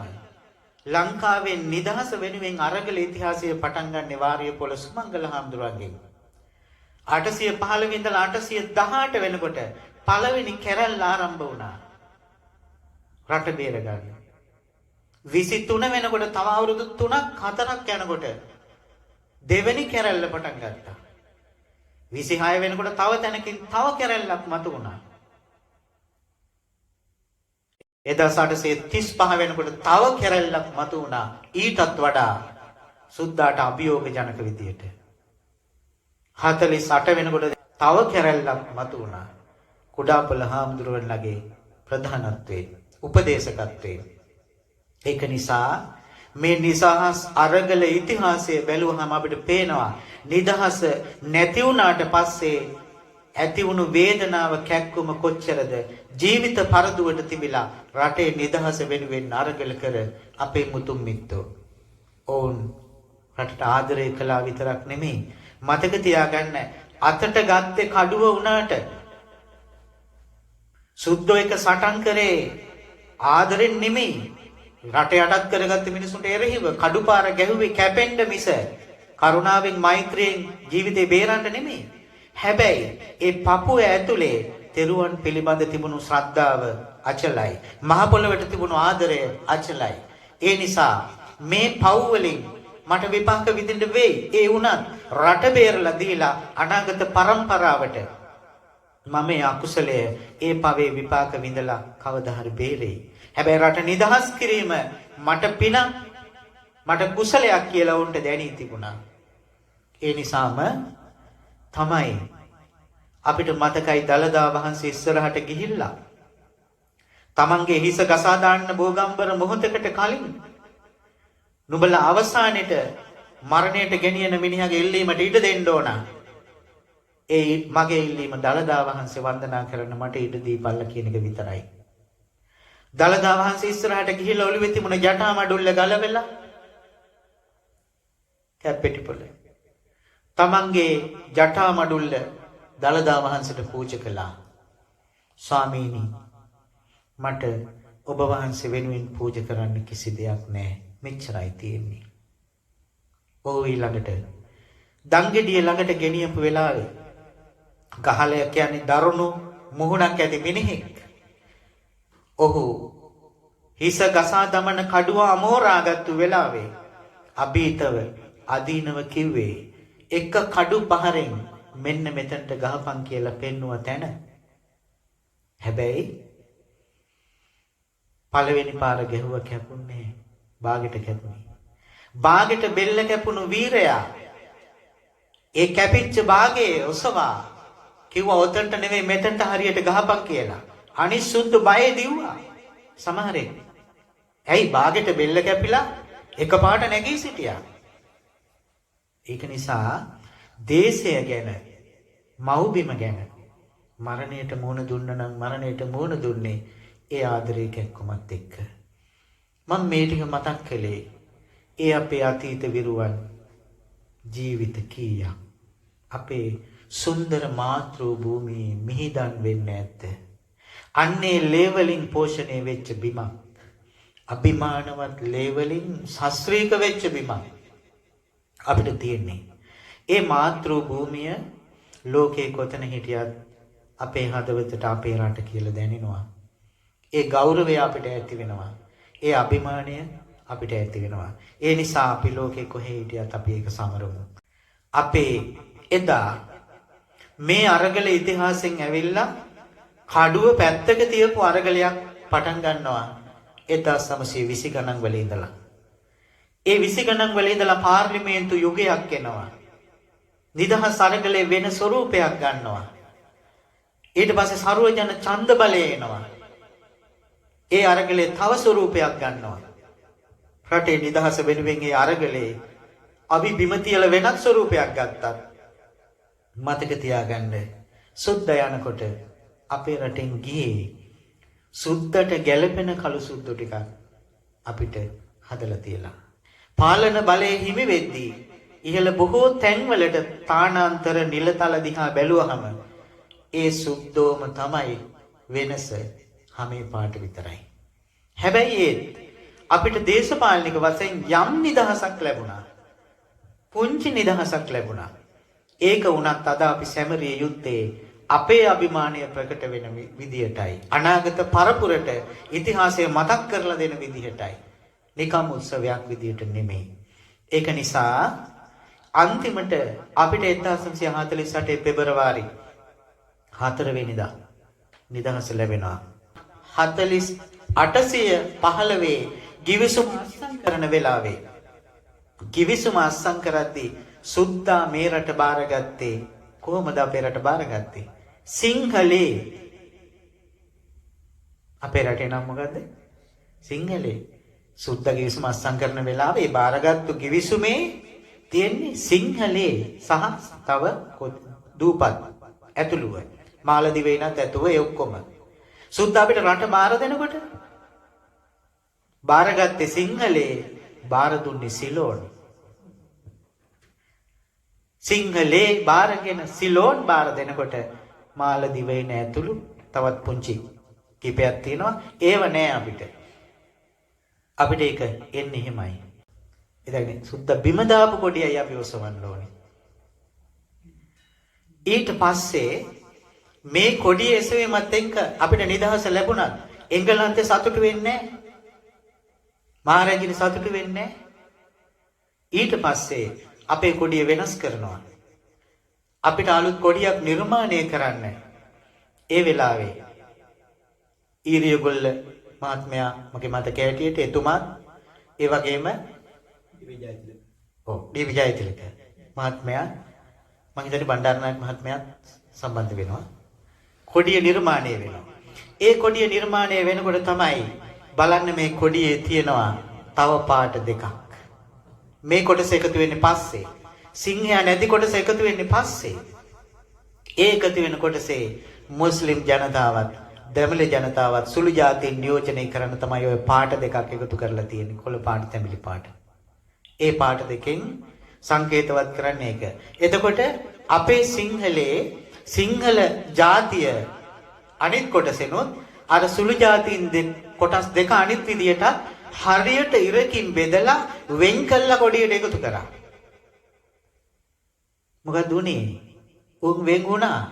ලංකාවේ නිදහස වෙනුවෙන් අරගල ඉතිහාසයේ පටන් ගන්න වාරියපොළ සුමංගල හාමුදුරුවන්ගෙන් 815 ඉඳලා 818 වෙනකොට පළවෙනි කැරැල්ල ආරම්භ වුණා. රට බේර ගන්න. 23 වෙනකොට තව අවුරුදු 3ක් 4ක් යනකොට දෙවෙනි කැරැල්ල පටන් ගත්තා. 26 වෙනකොට තව තැනකින් තව කැරැල්ලක් මතු වුණා. 1835 වෙනකොට තව කැරැල්ලක් මතු වුණා. ඊටත් වඩා සුද්දාට අභියෝග ජනක විදියට. 48 වෙනකොට තව කැරැල්ලක් මතු වුණා. කුඩාපොළ හාමුදුරුවන්ලගේ ප්‍රධානත්වයෙන් උපදේශකත්වයෙන්. ඒක නිසා මේ නිදහස් අරගල ඉතිහාසය බැලුවහම අපිට පේනවා නිදහස නැති වුණාට පස්සේ ඇති වුණු වේදනාව කැක්කුම කොච්චරද ජීවිත පරදුවට තිබිලා රටේ නිදහස වෙනුවෙන් අරගල කර අපේ මුතුන් මිත්තෝ ඕන් රටට ආදරය කළා විතරක් නෙමෙයි මතක තියාගන්න අතට ගත්තේ කඩුව වුණාට සුද්ධෝ එක සටන් කරේ ආදරෙන් නෙමෙයි රට යටත් කරගත්ත මිනිසුන්ට එරෙහිව කඩුපාර ගැහුවේ කැපෙන්න මිස කරුණාවෙන් මෛත්‍රියෙන් ජීවිතේ බේරන්න නෙමෙයි. හැබැයි ඒ පපුව ඇතුලේ තෙරුවන් පිළිබඳ තිබුණු ශ්‍රද්ධාව අචලයි. මහ පොළොවට තිබුණු ආදරය අචලයි. ඒ නිසා මේ පව් වලින් මට විපාක විඳින්න වෙයි. ඒ වුණත් රට බේරලා දීලා අනාගත පරම්පරාවට මම මේ අකුසලය ඒ පවේ විපාක විඳලා කවදා හරි බේරෙයි. හැබැයි රට නිදහස් කිරීම මට පින මට කුසලයක් කියලා උන්ට දැනී තිබුණා. ඒ නිසාම තමයි අපිට මතකයි දලදා වහන්සේ ඉස්සරහට ගිහිල්ලා තමන්ගේ හිස ගසා දාන්න බෝගම්බර මොහොතකට කලින් නුඹලා අවසානෙට මරණයට ගෙනියන මිනිහගේ ඉල්ලීමට ඉඩ දෙන්න ඕන. ඒ මගේ ඉල්ලීම දලදා වහන්සේ වන්දනා කරන්න මට ඉඩ දීපල්ලා කියන එක විතරයි. දලදා වහන්සේ ඉස්සරහට ගිහිල්ලා ඔළුවේ තිබුණ ජටා මඩුල්ල ගලවලා කැප්පෙටිපොළ තමන්ගේ ජටා මඩුල්ල දලදා වහන්සේට පූජා කළා. ස්වාමීනි මට ඔබ වහන්සේ වෙනුවෙන් පූජා කරන්න කිසි දෙයක් නැහැ. මෙච්චරයි තියෙන්නේ. ඔහු ඊළඟට දංගෙඩිය ළඟට ගෙනියපු වෙලාවේ ගහලය කියන්නේ දරුණු මුහුණක් ඇති මිනිහෙක්. ඔහු හිස ගසා දමන කඩුව අමෝරාගත්තු වෙලාවේ අභීතව අදීනව කිව්වේ එක කඩු පහරෙන් මෙන්න මෙතනට ගහපන් කියලා පෙන්නුව තැන. හැබැයි පළවෙනි පාර ගැහුව කැපුන්නේ බාගෙට කැපුණේ. බාගෙට බෙල්ල කැපුණු වීරයා ඒ කැපිච්ච බාගේ ඔසවා කිව්වා ඔතනට නෙවෙයි මෙතනට හරියට ගහපන් කියලා. අනිත් සුද්දු බය දිව්වා සමහරෙක්. ඇයි බාගෙට බෙල්ල කැපිලා එකපාරට නැගී සිටියා. ඒක නිසා දේශය ගැන මව්බිම ගැන මරණයට මුහුණ දුන්න නම් මරණයට මුහුණ දුන්නේ ඒ ආදරේ කැක්කුමත් එක්ක. මම මේ ටික මතක් කළේ ඒ අපේ අතීත විරුවන් ජීවිත කීයක් අපේ සුන්දර මාතෘ භූමියේ මිහිදන් වෙන්න ඇත්ද. අන්නේ ලේවලින් පෝෂණය වෙච්ච බිමක් අභිමානවත් ලේවලින් ශාස්ත්‍රීක වෙච්ච බිමක් අපිට තියෙන්නේ. ඒ මාතෘ භූමිය ලෝකේ කොතන හිටියත් අපේ හදවතට අපේ රට කියලා දැනෙනවා. ඒ ගෞරවය අපිට ඇති වෙනවා. ඒ අභිමානය අපිට ඇති වෙනවා. ඒ නිසා අපි ලෝකේ කොහේ හිටියත් අපි ඒක සමරමු. අපේ එදා මේ අරගල ඉතිහාසයෙන් ඇවිල්ලා කඩුව පැත්තක තියපු අරගලයක් පටන් ගන්නවා 1920 ගණන් වල ඉඳලා. ඒ 20 ගණන් වල ඉඳලා පාර්ලිමේන්තු යුගයක් එනවා. නිදහස් අරගලේ වෙන ස්වරූපයක් ගන්නවා. ඊට පස්සේ සර්වජන ඡන්ද බලය එනවා. ඒ අරගලේ තව ස්වරූපයක් ගන්නවා. රටේ නිදහස වෙනුවෙන් ඒ අරගලේ අපි බිම තියලා වෙනත් ස්වරූපයක් ගත්තා. මතක තියාගන්න සුද්ද යනකොට අපේ රටෙන් ගියේ සුද්දට ගැළපෙන කළු සුද්දු ටිකක් අපිට හදලා තියලා. පාලන බලයේ හිමි වෙද්දී ඉහළ බොහෝ තැන්වලට තානාන්තර නිලතල දිහා බැලුවහම ඒ සුද්දෝම තමයි වෙනස හැමේ පාට විතරයි. හැබැයි අපිට දේශපාලනික වශයෙන් යම් නිදහසක් ලැබුණා. පුංචි නිදහසක් ලැබුණා. ඒක වුණත් අද අපි සැමරිය යුත්තේ අපේ අභිමානය ප්‍රකට වෙන විදියටයි. අනාගත පරපුරට ඉතිහාසය මතක් කරලා දෙන විදිහටයි. නිකම් උත්සවයක් විදියට නෙමෙයි. ඒක නිසා අන්තිමට අපිට 1948 පෙබරවාරි 4 වෙනිදා නිදහස ලැබෙනවා. 815 ගිවිසුම අත්සන් කරන වෙලාවේ ගිවිසුම අත්සන් කරද්දී සුද්දා මේ රට බාරගත්තේ කොහොමද? අපේ රට බාරගත්තේ සිංහලේ. අපේ රටේ නම මොකද්ද? සිංහලේ. සුද්දා ගිවිසුම අත්සන් කරන වෙලාවේ බාරගත්තු ගිවිසුමේ තියෙන්නේ සිංහලේ සහ තව දූපත් ඇතුළුව මාලදිවේ නත් ඇතුව ඒ ඔක්කොම සුද්දා අපිට රට බාර දෙනකොට බාරගත්තේ සිංහලේ, බාර දුන්නේ සිලෝන්. සිංහලේ බාරගෙන සිලෝන් බාර දෙනකොට මාලදිවේ ඇතුළු තවත් පුංචි කිපයක් තියෙනවා. ඒව නෑ අපිට. අපිට ඒක එන්නේ එහෙමයි. ඉතින් සුද්දා බිම දාපු කොටියයි අපි ඔසවන්න ඕනේ. ඊට පස්සේ මේ කොඩිය එසවීමත් එක්ක අපිට නිදහස ලැබුණත් එංගලන්තේ සතුටු වෙන්නේ නැහැ. මහරජින සතුටු වෙන්නේ නැහැ. ඊට පස්සේ අපේ කොඩිය වෙනස් කරනවා. අපිට අලුත් කොඩියක් නිර්මාණය කරන්න. ඒ වෙලාවේ ඊරියගොල්ල මහත්මයා මගේ මතක හැටියට එතුමාත් ඒ වගේම ඩී.වී. ජයතිලක මහත්මයා මම හිතන්නේ බණ්ඩාරනායක මහත්මයාත් සම්බන්ධ වෙනවා. කොඩිය නිර්මාණය වෙනවා. ඒ කොඩිය නිර්මාණය වෙනකොට තමයි බලන්න මේ කොඩියේ තියෙනවා තව පාට දෙකක්. මේ කොටස එකතු වෙන්නේ පස්සේ. සිංහයා නැති කොටස එකතු වෙන්නේ පස්සේ. ඒ එකතු වෙන කොටසේ මුස්ලිම් ජනතාවත් දෙමළ ජනතාවත් සුළු ජාතීන් නියෝජනය කරන තමයි ওই පාට දෙකක් එකතු කරලා තියෙන්නේ. කොළ පාට, තැඹිලි පාට. ඒ පාට දෙකෙන් සංකේතවත් කරන්නේ ඒක. එතකොට අපේ සිංහලේ සිංහල ජාතිය අනිත් කොටසෙනොත් අර සුළු ජාතීන් කොටස් දෙක අනිත් විදියට හරියට ඉරකින් බෙදලා වෙන් කළා කොඩියට එකතු කරා. මොකද උනේ? උන් වෙන් වුණා.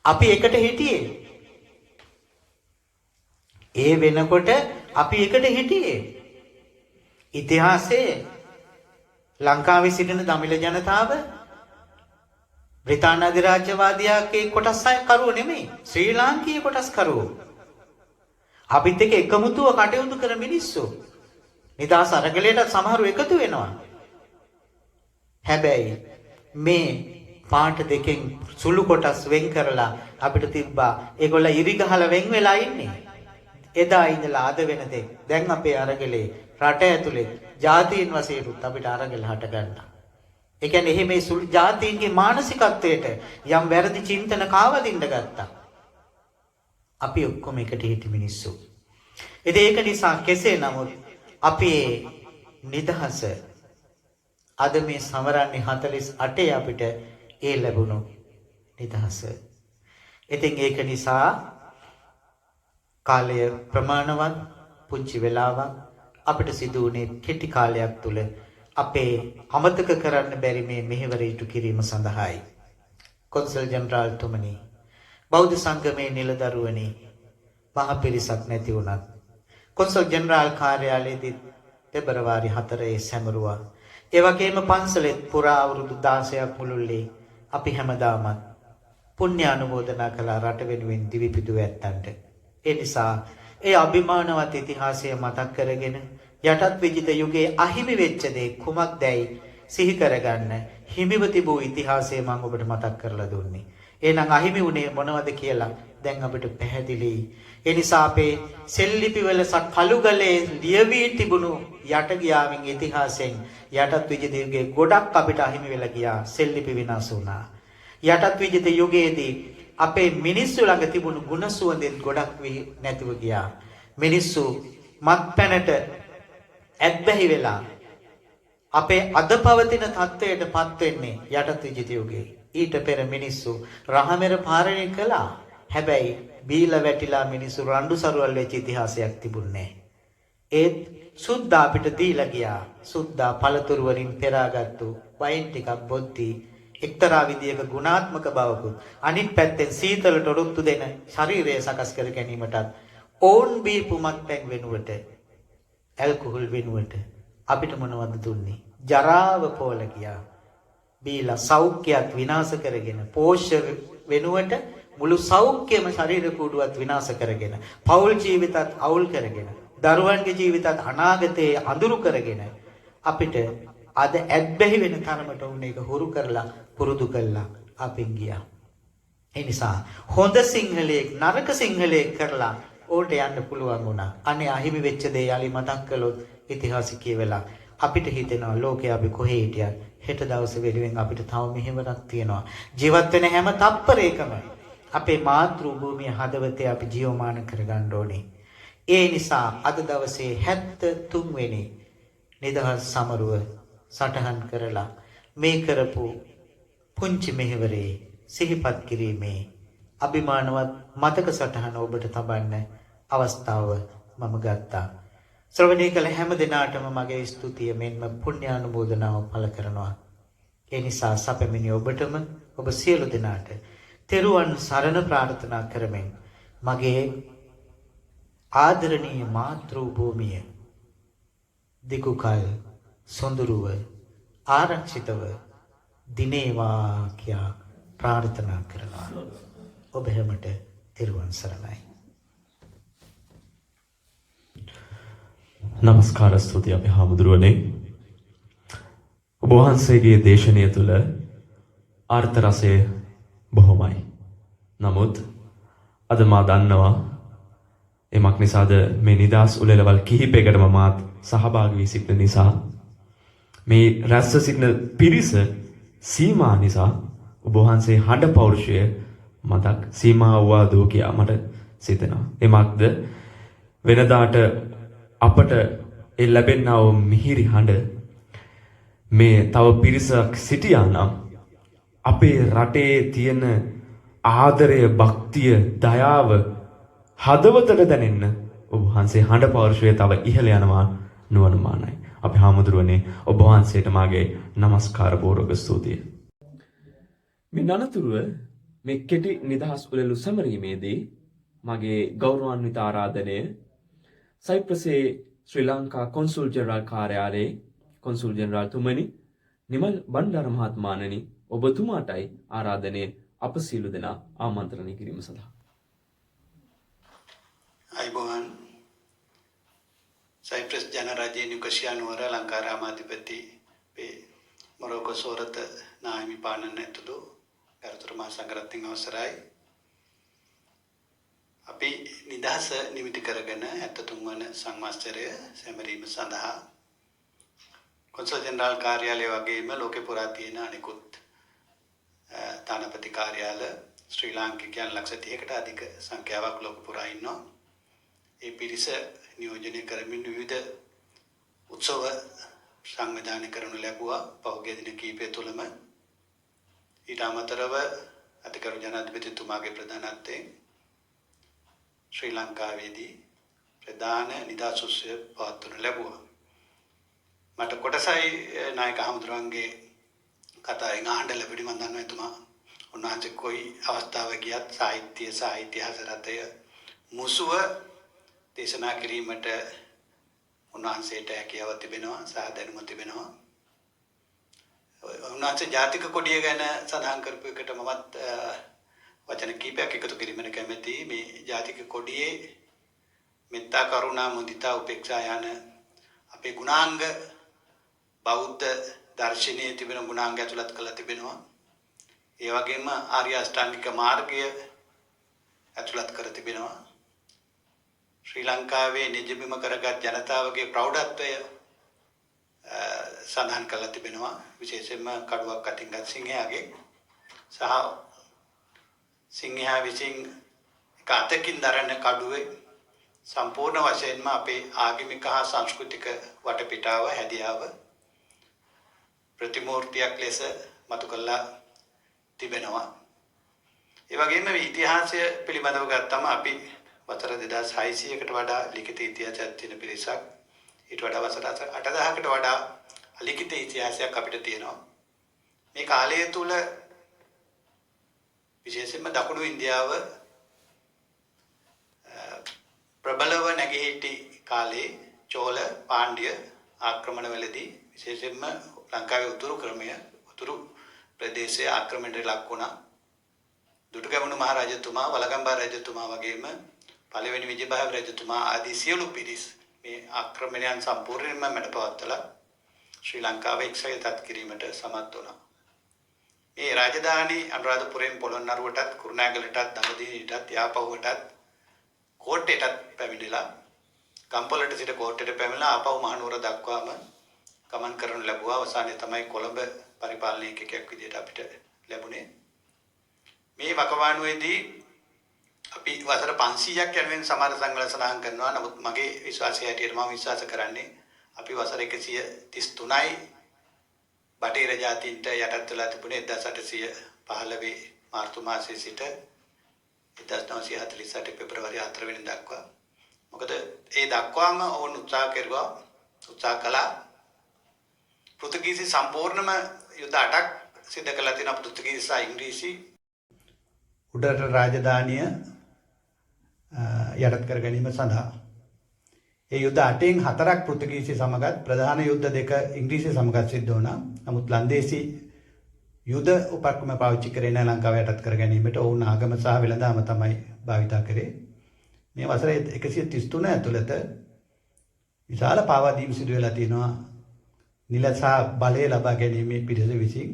අපි එකට හිටියේ. ඒ වෙනකොට අපි එකට හිටියේ. ඉතිහාසයේ ලංකාවේ සිටින දමිළ ජනතාව බ්‍රිතාන්‍ය අධිරාජ්‍යවාදියාගේ කොටස් අය කරුව නෙමෙයි. ශ්‍රී ලාංකීය කොටස් කරුව. අපිත් එක්ක එකමුතුව කටයුතු කර මිනිස්සු. නිදහස් අරගලයට සමහරව එකතු වෙනවා. හැබැයි මේ පාට දෙකෙන් සුළු කොටස් වෙන් කරලා අපිට තිබ්බා ඒගොල්ල ඉරි ගහලා වෙන් වෙලා ඉන්නේ. එදා ඉඳලා අද වෙනතෙක් දැන් අපේ අරගලේ රට ඇතුලේ ජාතීන් වශයෙන් අපිට අරගල හට ගන්නවා. ඒ කියන්නේ එහෙම මේ සුළු ජාතීන්ගේ මානසිකත්වයට යම් වැරදි චින්තන කාවදින්න ගත්තා. අපි ඔක්කොම එකට හිටි මිනිස්සු. ඉතින් ඒක නිසා කෙසේ නමුත් අපේ නිදහස අද මේ සමරන්නේ 48 අපිට ඒ ලැබුණු නිදහස. ඉතින් ඒක නිසා කාලය ප්‍රමාණවත් පුංචි වෙලාවක් අපිට සිදු වුණේ කෙටි කාලයක් තුල අපේ අමතක කරන්න බැරි මේ මෙහෙවර ඉටු කිරීම සඳහායි. කොන්සල් ජෙනරාල් තුමනි, බෞද්ධ සංගමේ නිලදරුවනි, මහ පිරිසක් නැති වුණත් කොන්සල් ජෙනරාල් කාර්යාලයේදී පෙබරවාරි 4 සැමරුවා. ඒ වගේම පන්සලෙත් පුරා අවුරුදු 16ක් මුළුල්ලේ අපි හැමදාමත් පුණ්‍ය අනුමෝදනා කළා රට වෙනුවෙන් දිවිපිදුව ඇත්තන්ට. ඒ නිසා ඒ අභිමානවත් ඉතිහාසය මතක් කරගෙන යටත් විජිත යුගයේ අහිමි වෙච්ච දේ කුමක්දයි සිහි කරගන්න හිමිව තිබූ ඉතිහාසය මම ඔබට මතක් කරලා දුන්නේ. එහෙනම් අහිමි වුණේ මොනවද කියලා දැන් අපිට පැහැදිලියි. ඒ නිසා අපේ සෙල්ලිපිවල කළුගලේ ලියවී තිබුණු යට ගියාමින් ඉතිහාසයෙන් යටත් විජිත යුගයේ ගොඩක් අපිට අහිමි වෙලා ගියා. සෙල්ලිපි විනාශ වුණා. යටත් විජිත යුගයේදී අපේ මිනිස්සු ළඟ තිබුණු ගුණ සුවඳෙන් ගොඩක් නැතිව ගියා. මිනිස්සු මත්පැනට ඇබ්බැහි වෙලා අපේ අද පවතින තත්ත්වයට පත් වෙන්නේ යටත් විජිත යුගයේ. ඊට පෙර මිනිස්සු රහමෙර පාලනය කළා. හැබැයි බීලා වැටිලා මිනිස්සු රණ්ඩු සරුවල් වෙච්ච ඉතිහාසයක් තිබුණේ. ඒත් සුද්දා අපිට දීලා ගියා. සුද්දා පළතුරු වලින් පෙරාගත්තු වයින් ටිකක් බොද්දී එක්තරා විදියක ගුණාත්මක බවකුත් අනිත් පැත්තෙන් සීතලට ඔරොත්තු දෙන ශරීරය සකස් කර ගැනීමටත් ඕන් බීපු මත්පැන් වෙනුවට ඇල්කොහොල් වෙනුවට අපිට මොනවද දුන්නේ? ජරාව පෝල ගියා. බීලා සෞඛ්‍යයත් විනාශ කරගෙන පෝෂ්‍ය වෙනුවට මුළු සෞඛ්‍යම ශරීර කූඩුවත් විනාශ කරගෙන පෞල් ජීවිතත් අවුල් කරගෙන දරුවන්ගේ ජීවිතත් අනාගතයේ අඳුරු කරගෙන අපිට අද ඇබ්බැහි වෙන තරමට උන් ඒක හුරු කරලා පුරුදු කළා අපෙන් ගියා. ඒ නිසා හොඳ සිංහලයක් නරක සිංහලයක් කරලා ඕට යන්න පුළුවන් වුණා. අනේ අහිමි වෙච්ච දේ යලි මතක් කළොත් ඉතිහාසය කියවලා අපිට හිතෙනවා ලෝකේ අපි කොහේ හිටියත් හෙට දවසේ වෙනුවෙන් අපිට තව මෙහෙවරක් තියෙනවා. ජීවත් වෙන හැම තප්පරයකම අපේ මාතෘ භූමිය හදවතේ අපි ජීවමාන කරගන්න ඕනේ. ඒ නිසා අද දවසේ 73 වෙනි නිදහස් සමරුව සටහන් කරලා මේ කරපු පුංචි මෙහෙවරේ සිහිපත් කිරීමේ අභිමානවත් මතක සටහන ඔබට තබන්න අවස්ථාව මම ගත්තා. ශ්‍රවණය කළ හැම දිනාටම මගේ ස්තුතිය මෙන්ම පුණ්‍යානුමෝදනාව පළ කරනවා. ඒ නිසා සැපමිනි ඔබටම ඔබ සියලු දෙනාට තෙරුවන් සරණ ප්‍රාර්ථනා කරමින් මගේ ආදරණීය මාතෘ භූමිය දිගුකල් සොඳුරුව ආරක්ෂිතව දිනේවා කියා ප්‍රාර්ථනා කරනවා. ඔබ හැමට තෙරුවන් සරණයි. නමස්කාර ස්තුති අපේ හාමුදුරුවනේ. ඔබ වහන්සේගේ දේශනය තුළ අර්ථ රසය බොහොමයි. නමුත් අද මා දන්නවා එමක් නිසාද මේ නිදහස් උළෙලවල් කිහිපයකටම මාත් සහභාගී වී සිටින නිසා මේ රැස්ව සිටින පිරිස සීමා නිසා ඔබ වහන්සේ හඬ පෞරුෂය මතක් සීමා වූවා දෝ කියා මට සිතෙනවා. එමක්ද වෙනදාට අපට ඒ ලැබෙනා වූ මිහිරි හඬ මේ තව පිරිසක් සිටියා නම් අපේ රටේ තියෙන ආදරය, භක්තිය, දයාව හදවතට දැනෙන්න ඔබ වහන්සේ හඬ පෞරුෂය තව ඉහළ යනවා නුවණමානයි. අපි හාමුදුරුවනේ ඔබ වහන්සේට මාගේ নমස්කාර පූර්වක ස්තුතිය. මේ නනතුරුව මේ කෙටි නිදහස් උළෙලු සැමරීමේදී මගේ ගෞරවාන්විත ආරාධනය සයිප්‍රසයේ ශ්‍රී ලංකා කොන්සුල් ජෙනරාල් කාර්යාලයේ කොන්සුල් ජෙනරාල් තුමනි නිමල් බණ්ඩාර මහත්මයාණනි ඔබතුමාටයි ආරාධනය අප සියලු දෙනා ආමන්ත්‍රණය කිරීම සඳහා. අයිබෝන් සයිප්‍රස් ජනරාජ්‍ය නිකෂියා නුවර ලංකාරාමාධිපති මොරොකෝ සෝරත නායමි පානන්න ඇතුළු ගරුතර මහා සංඝරත්නයන් අවසරයි. අපි නිදහස නිමිති කරගෙන 73 වන සංවත්සරය සැමරීම සඳහා කොන්සල් ජෙනරාල් කාර්යාලය වගේම ලෝකේ පුරා තියෙන අනෙකුත් තානාපති කාර්යාල ශ්‍රී ලාංකිකයන් 30කට අධික සංඛ්‍යාවක් ලෝක පුරා ඉන්නවා. ඒ පිරිස නියෝජනය කරමින් විවිධ උත්සව සංවිධානය කරනු ලැබුවා පහුගිය දින කිහිපය තුළම. ඊට අමතරව අධිකරු ජනාධිපතිතුමාගේ ප්‍රධානත්වයෙන් ශ්‍රී ලංකාවේදී ප්‍රධාන නිදහස් උත්සවය පවත්වනු ලැබුවා. මට කොටසයි නායක හමුදුරන්ගේ කතාවෙන් අහන්න ලැබුණේ. මම දන්නවා එතුමා උන්වහන්සේ කොයි අවස්ථාවක ගියත් සාහිත්‍ය සහ ඉතිහාස රටය මුසුව දේශනා කිරීමට උන්වහන්සේට හැකියාව තිබෙනවා සහ දැනුම තිබෙනවා. උන්වහන්සේ ජාතික කොඩිය ගැන සඳහන් කරපු එකට මමත් වචන කීපයක් එකතු කිරීමට කැමැති. මේ ජාතික කොඩියේ මෙත්තා කරුණා මුදිතා උපේක්ෂා යන අපේ ගුණාංග බෞද්ධ දර්ශනයේ තිබෙන ගුණාංග ඇතුළත් කරලා තිබෙනවා. ඒ වගේම ආර්ය අෂ්ටාංගික මාර්ගය ඇතුළත් කර තිබෙනවා. ශ්‍රී ලංකාවේ නිජබිම කරගත් ජනතාවගේ ප්‍රෞಢත්වය සඳහන් කරලා තිබෙනවා. විශේෂයෙන්ම කඩුවක් අතින් ගත් සිංහයාගේ සහ සිංහයා විසින් එක අතකින් දරන කඩුවේ සම්පූර්ණ වශයෙන්ම අපේ ආගමික හා සංස්කෘතික වටපිටාව හැදියාව ප්‍රතිමූර්තියක් ලෙස මතු කළා තිබෙනවා. ඒ වගේම මේ ඉතිහාසය පිළිබඳව ගත්තම අපි වසර 2600කට වඩා ලිඛිත ඉතිහාසයක් තියෙන පිරිසක්. ඊට වඩා වසර 8000කට වඩා අලිඛිත ඉතිහාසයක් අපිට තියෙනවා. මේ කාලය තුල විශේෂයෙන්ම දකුණු ඉන්දියාව ප්‍රබලව නැගී සිටි කාලේ චෝල පාණ්ඩ්‍ය ආක්‍රමණවලදී විශේෂයෙන්ම ලංකාවේ උතුරු ප්‍රදේශයේ ආක්‍රමණයට ලක් වුණා. දුටුගැමුණු මහරජතුමා, වලගම්බා රජතුමා වගේම පළවෙනි විජයබාහු රජතුමා ආදී සියලු පිරිස් මේ ආක්‍රමණයන් සම්පූර්ණයෙන්ම මැඩපවත්තලා ශ්‍රී ලංකාව එක්සැත කිරීමට සමත් වුණා. මේ රාජධානි අනුරාධපුරයෙන් පොළොන්නරුවටත් කුරුණෑගලටත් දඹදිවටත් යාපහුවටත් කෝට්ටේටත් පැමිණිලා ගම්පොළට සිට කෝට්ටේට පැමිණලා ආපහු මහනුවර දක්වාම ගමන් කරනු ලැබුවා. අවසානයේ තමයි කොළඹ පරිපාලනයකෙක් විදිහට අපිට ලැබුණේ. මේ වකවානුවේදී අපි වසර 500ක් යනුවෙන් සමහර සංවල සඳහන් කරනවා. නමුත් මගේ විශ්වාසය හැටියට මම විශ්වාස කරන්නේ අපි වසර 133යි බටහිර ජාතීන්ට යටත් වෙලා තිබුණේ 1815 මාර්තු මාසයේ සිට 1948 පෙබරවාරි 4 වෙනිදා දක්වා. මොකද ඒ දක්වාම ඕන උත්සාහ කළා පෘතුගීසි සම්පූර්ණම යුද්ධ 8ක් සිදු කළා තියෙනවා. පෘතුගීසි සහ ඉංග්‍රීසි උඩරට රාජධානිය යටත් කර ගැනීම සඳහා ඒ යුද්ධ 8න් 4ක් පෘතුගීසි සමගත් ප්‍රධාන යුද්ධ 2 ඉංග්‍රීසි සමගත් සිද්ධ වුණා. නමුත් ලන්දේසි යුද උපක්‍රම පාවිච්චි කරේ නැහැ ලංකාව යටත් කර ගැනීමට. ඔවුන් ආගම සහ වෙළඳාම තමයි භාවිතා කරේ. මේ වසරේ 133 ඇතුළත විශාල පාවාදීම් සිදු වෙලා තියෙනවා. නිල සහ බලය ලබා ගැනීමේ පිරිස විසින්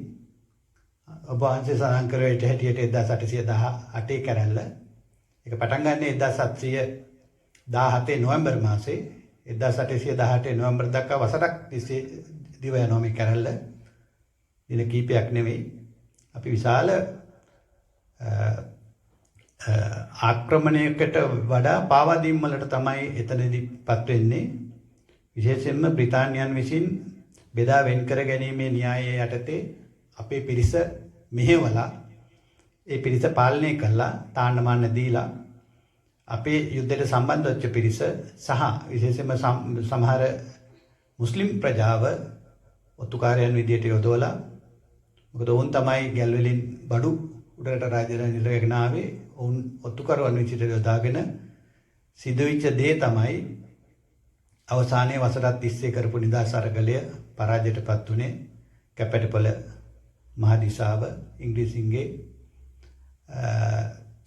ඔබ වහන්සේ සඳහන් කරේ හැටියට 1818 කැරැල්ල. ඒක පටන් ගන්න 1717 නොවැම්බර් මාසේ 1818 නොවැම්බර් දක්වා වසරක් තිස්සේ දිව යනවා මේ කැරැල්ල. දින කීපයක් නෙවෙයි. අපි විශාල ආක්‍රමණයකට වඩා පාවාදීම් වලට තමයි එතනදීපත් වෙන්නේ. විශේෂයෙන්ම බ්‍රිතාන්‍යයන් විසින් බෙදා වෙන් කර ගැනීමේ න්‍යායයේ යටතේ අපේ පිරිස මෙහෙवला ඒ පිරිස පාලනය කළා, තාන්නමාන දීලා අපේ යුද්ධයට සම්බන්ධ වෙච්ච පිරිස සහ විශේෂයෙන්ම සමහර මුස්ලිම් ප්‍රජාව ඔත්තුකාරයන් විදියට යොදවලා. මොකද ඔවුන් තමයි ගැල් වලින් බඩු උඩරට රාජධානියට ගෙන ආවේ. ඔවුන් ඔත්තුකරුවන් විදියට යොදාගෙන සිදුවිච්ච දේ තමයි අවසානයේ වසර 30 කරපු නිදහස් අරගලය පරාජයටපත් උනේ. කැපැටිපොළ මහදිසාව ඉංග්‍රීසින්ගේ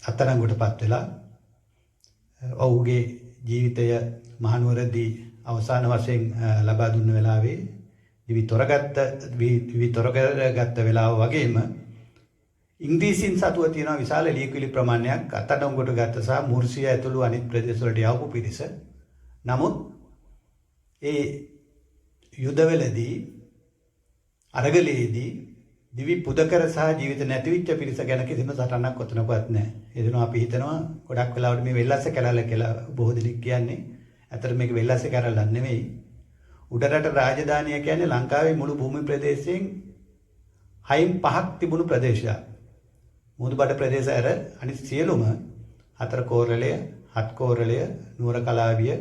අත්අඩංගුවටපත් වෙලා ඔහුගේ ජීවිතය මහනුවරදී අවසාන වශයෙන් ලබා දුන්න වෙලාවේ දිවි තොරගත්ත වෙලාව වගේම ඉංග්‍රීසින් සතුව තියෙන විශාල ලියකිලි ප්‍රමාණයක් අත්අඩංගුවට ගත්ත සහ මුර්සියා ඇතුළු අනිත් ප්‍රදේශවලට යවපු පිරිස. නමුත් ඒ යුදවලදී අරගලයේදී දිවි පුදකර සහ ජීවිත නැතිවෙච්ච පිරිස ගැන කිසිම සටනක් ඔතනකවත් නැහැ. ඒ දෙනවා අපි හිතනවා ගොඩක් වෙලාවට මේ වෙල්ලස්ස කැලල කියලා බොහෝ දෙනෙක් කියන්නේ. ඇත්තට මේක වෙල්ලස්ස කැලලක් නෙමෙයි. උඩරට රාජධානිය කියන්නේ ලංකාවේ මුළු භූමි ප්‍රදේශයෙන් 6/5ක් තිබුණු ප්‍රදේශයක්. මුහුදුබඩ ප්‍රදේශ ඇර අනිත් සියලුම 4 කෝරළය, 7 කෝරළය, නුවර කලාවිය,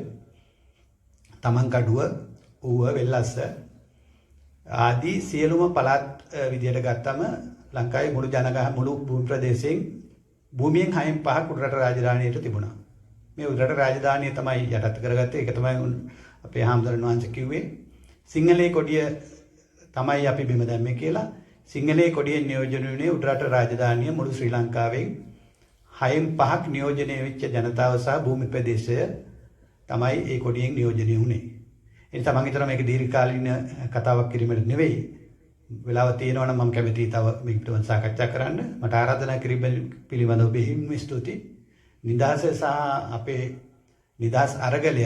තමන්කඩුව, ඌව, වෙල්ලස්ස ආදී සියලුම පළාත් විදියට ගත්තම ලංකාවේ මුළු භූමි ප්‍රදේශයෙන් භූමියෙන් 6/5ක් උඩරට රාජධානියට තිබුණා. මේ උඩරට රාජධානිය තමයි යටත් කරගත්තේ. ඒක තමයි අපේ හාමුදුරන් වහන්සේ කිව්වේ සිංහලයේ කොඩිය තමයි අපි බිම දැම්මේ කියලා. සිංහලයේ කොඩියෙන් නියෝජනය වුණේ උඩරට රාජධානිය මුළු ශ්‍රී ලංකාවේ 6න් 5ක් නියෝජනය වෙච්ච ජනතාව සහ භූමි ප්‍රදේශය තමයි ඒ කොටියෙන් නියෝජනය වුණේ. ඒ නිසා මම හිතනවා මේක දීර්ඝකාලීන කතාවක් කිරීමට නෙවෙයි. වෙලාව තියෙනවා නම් මම කැමතියි තව මේක පිළිබඳව සාකච්ඡා කරන්න. මට ආරාධනා කිරීම පිළිබඳව බෙහෙවින්ම ස්තුතියි. නිදහස සහ අපේ නිදහස් අරගලයත්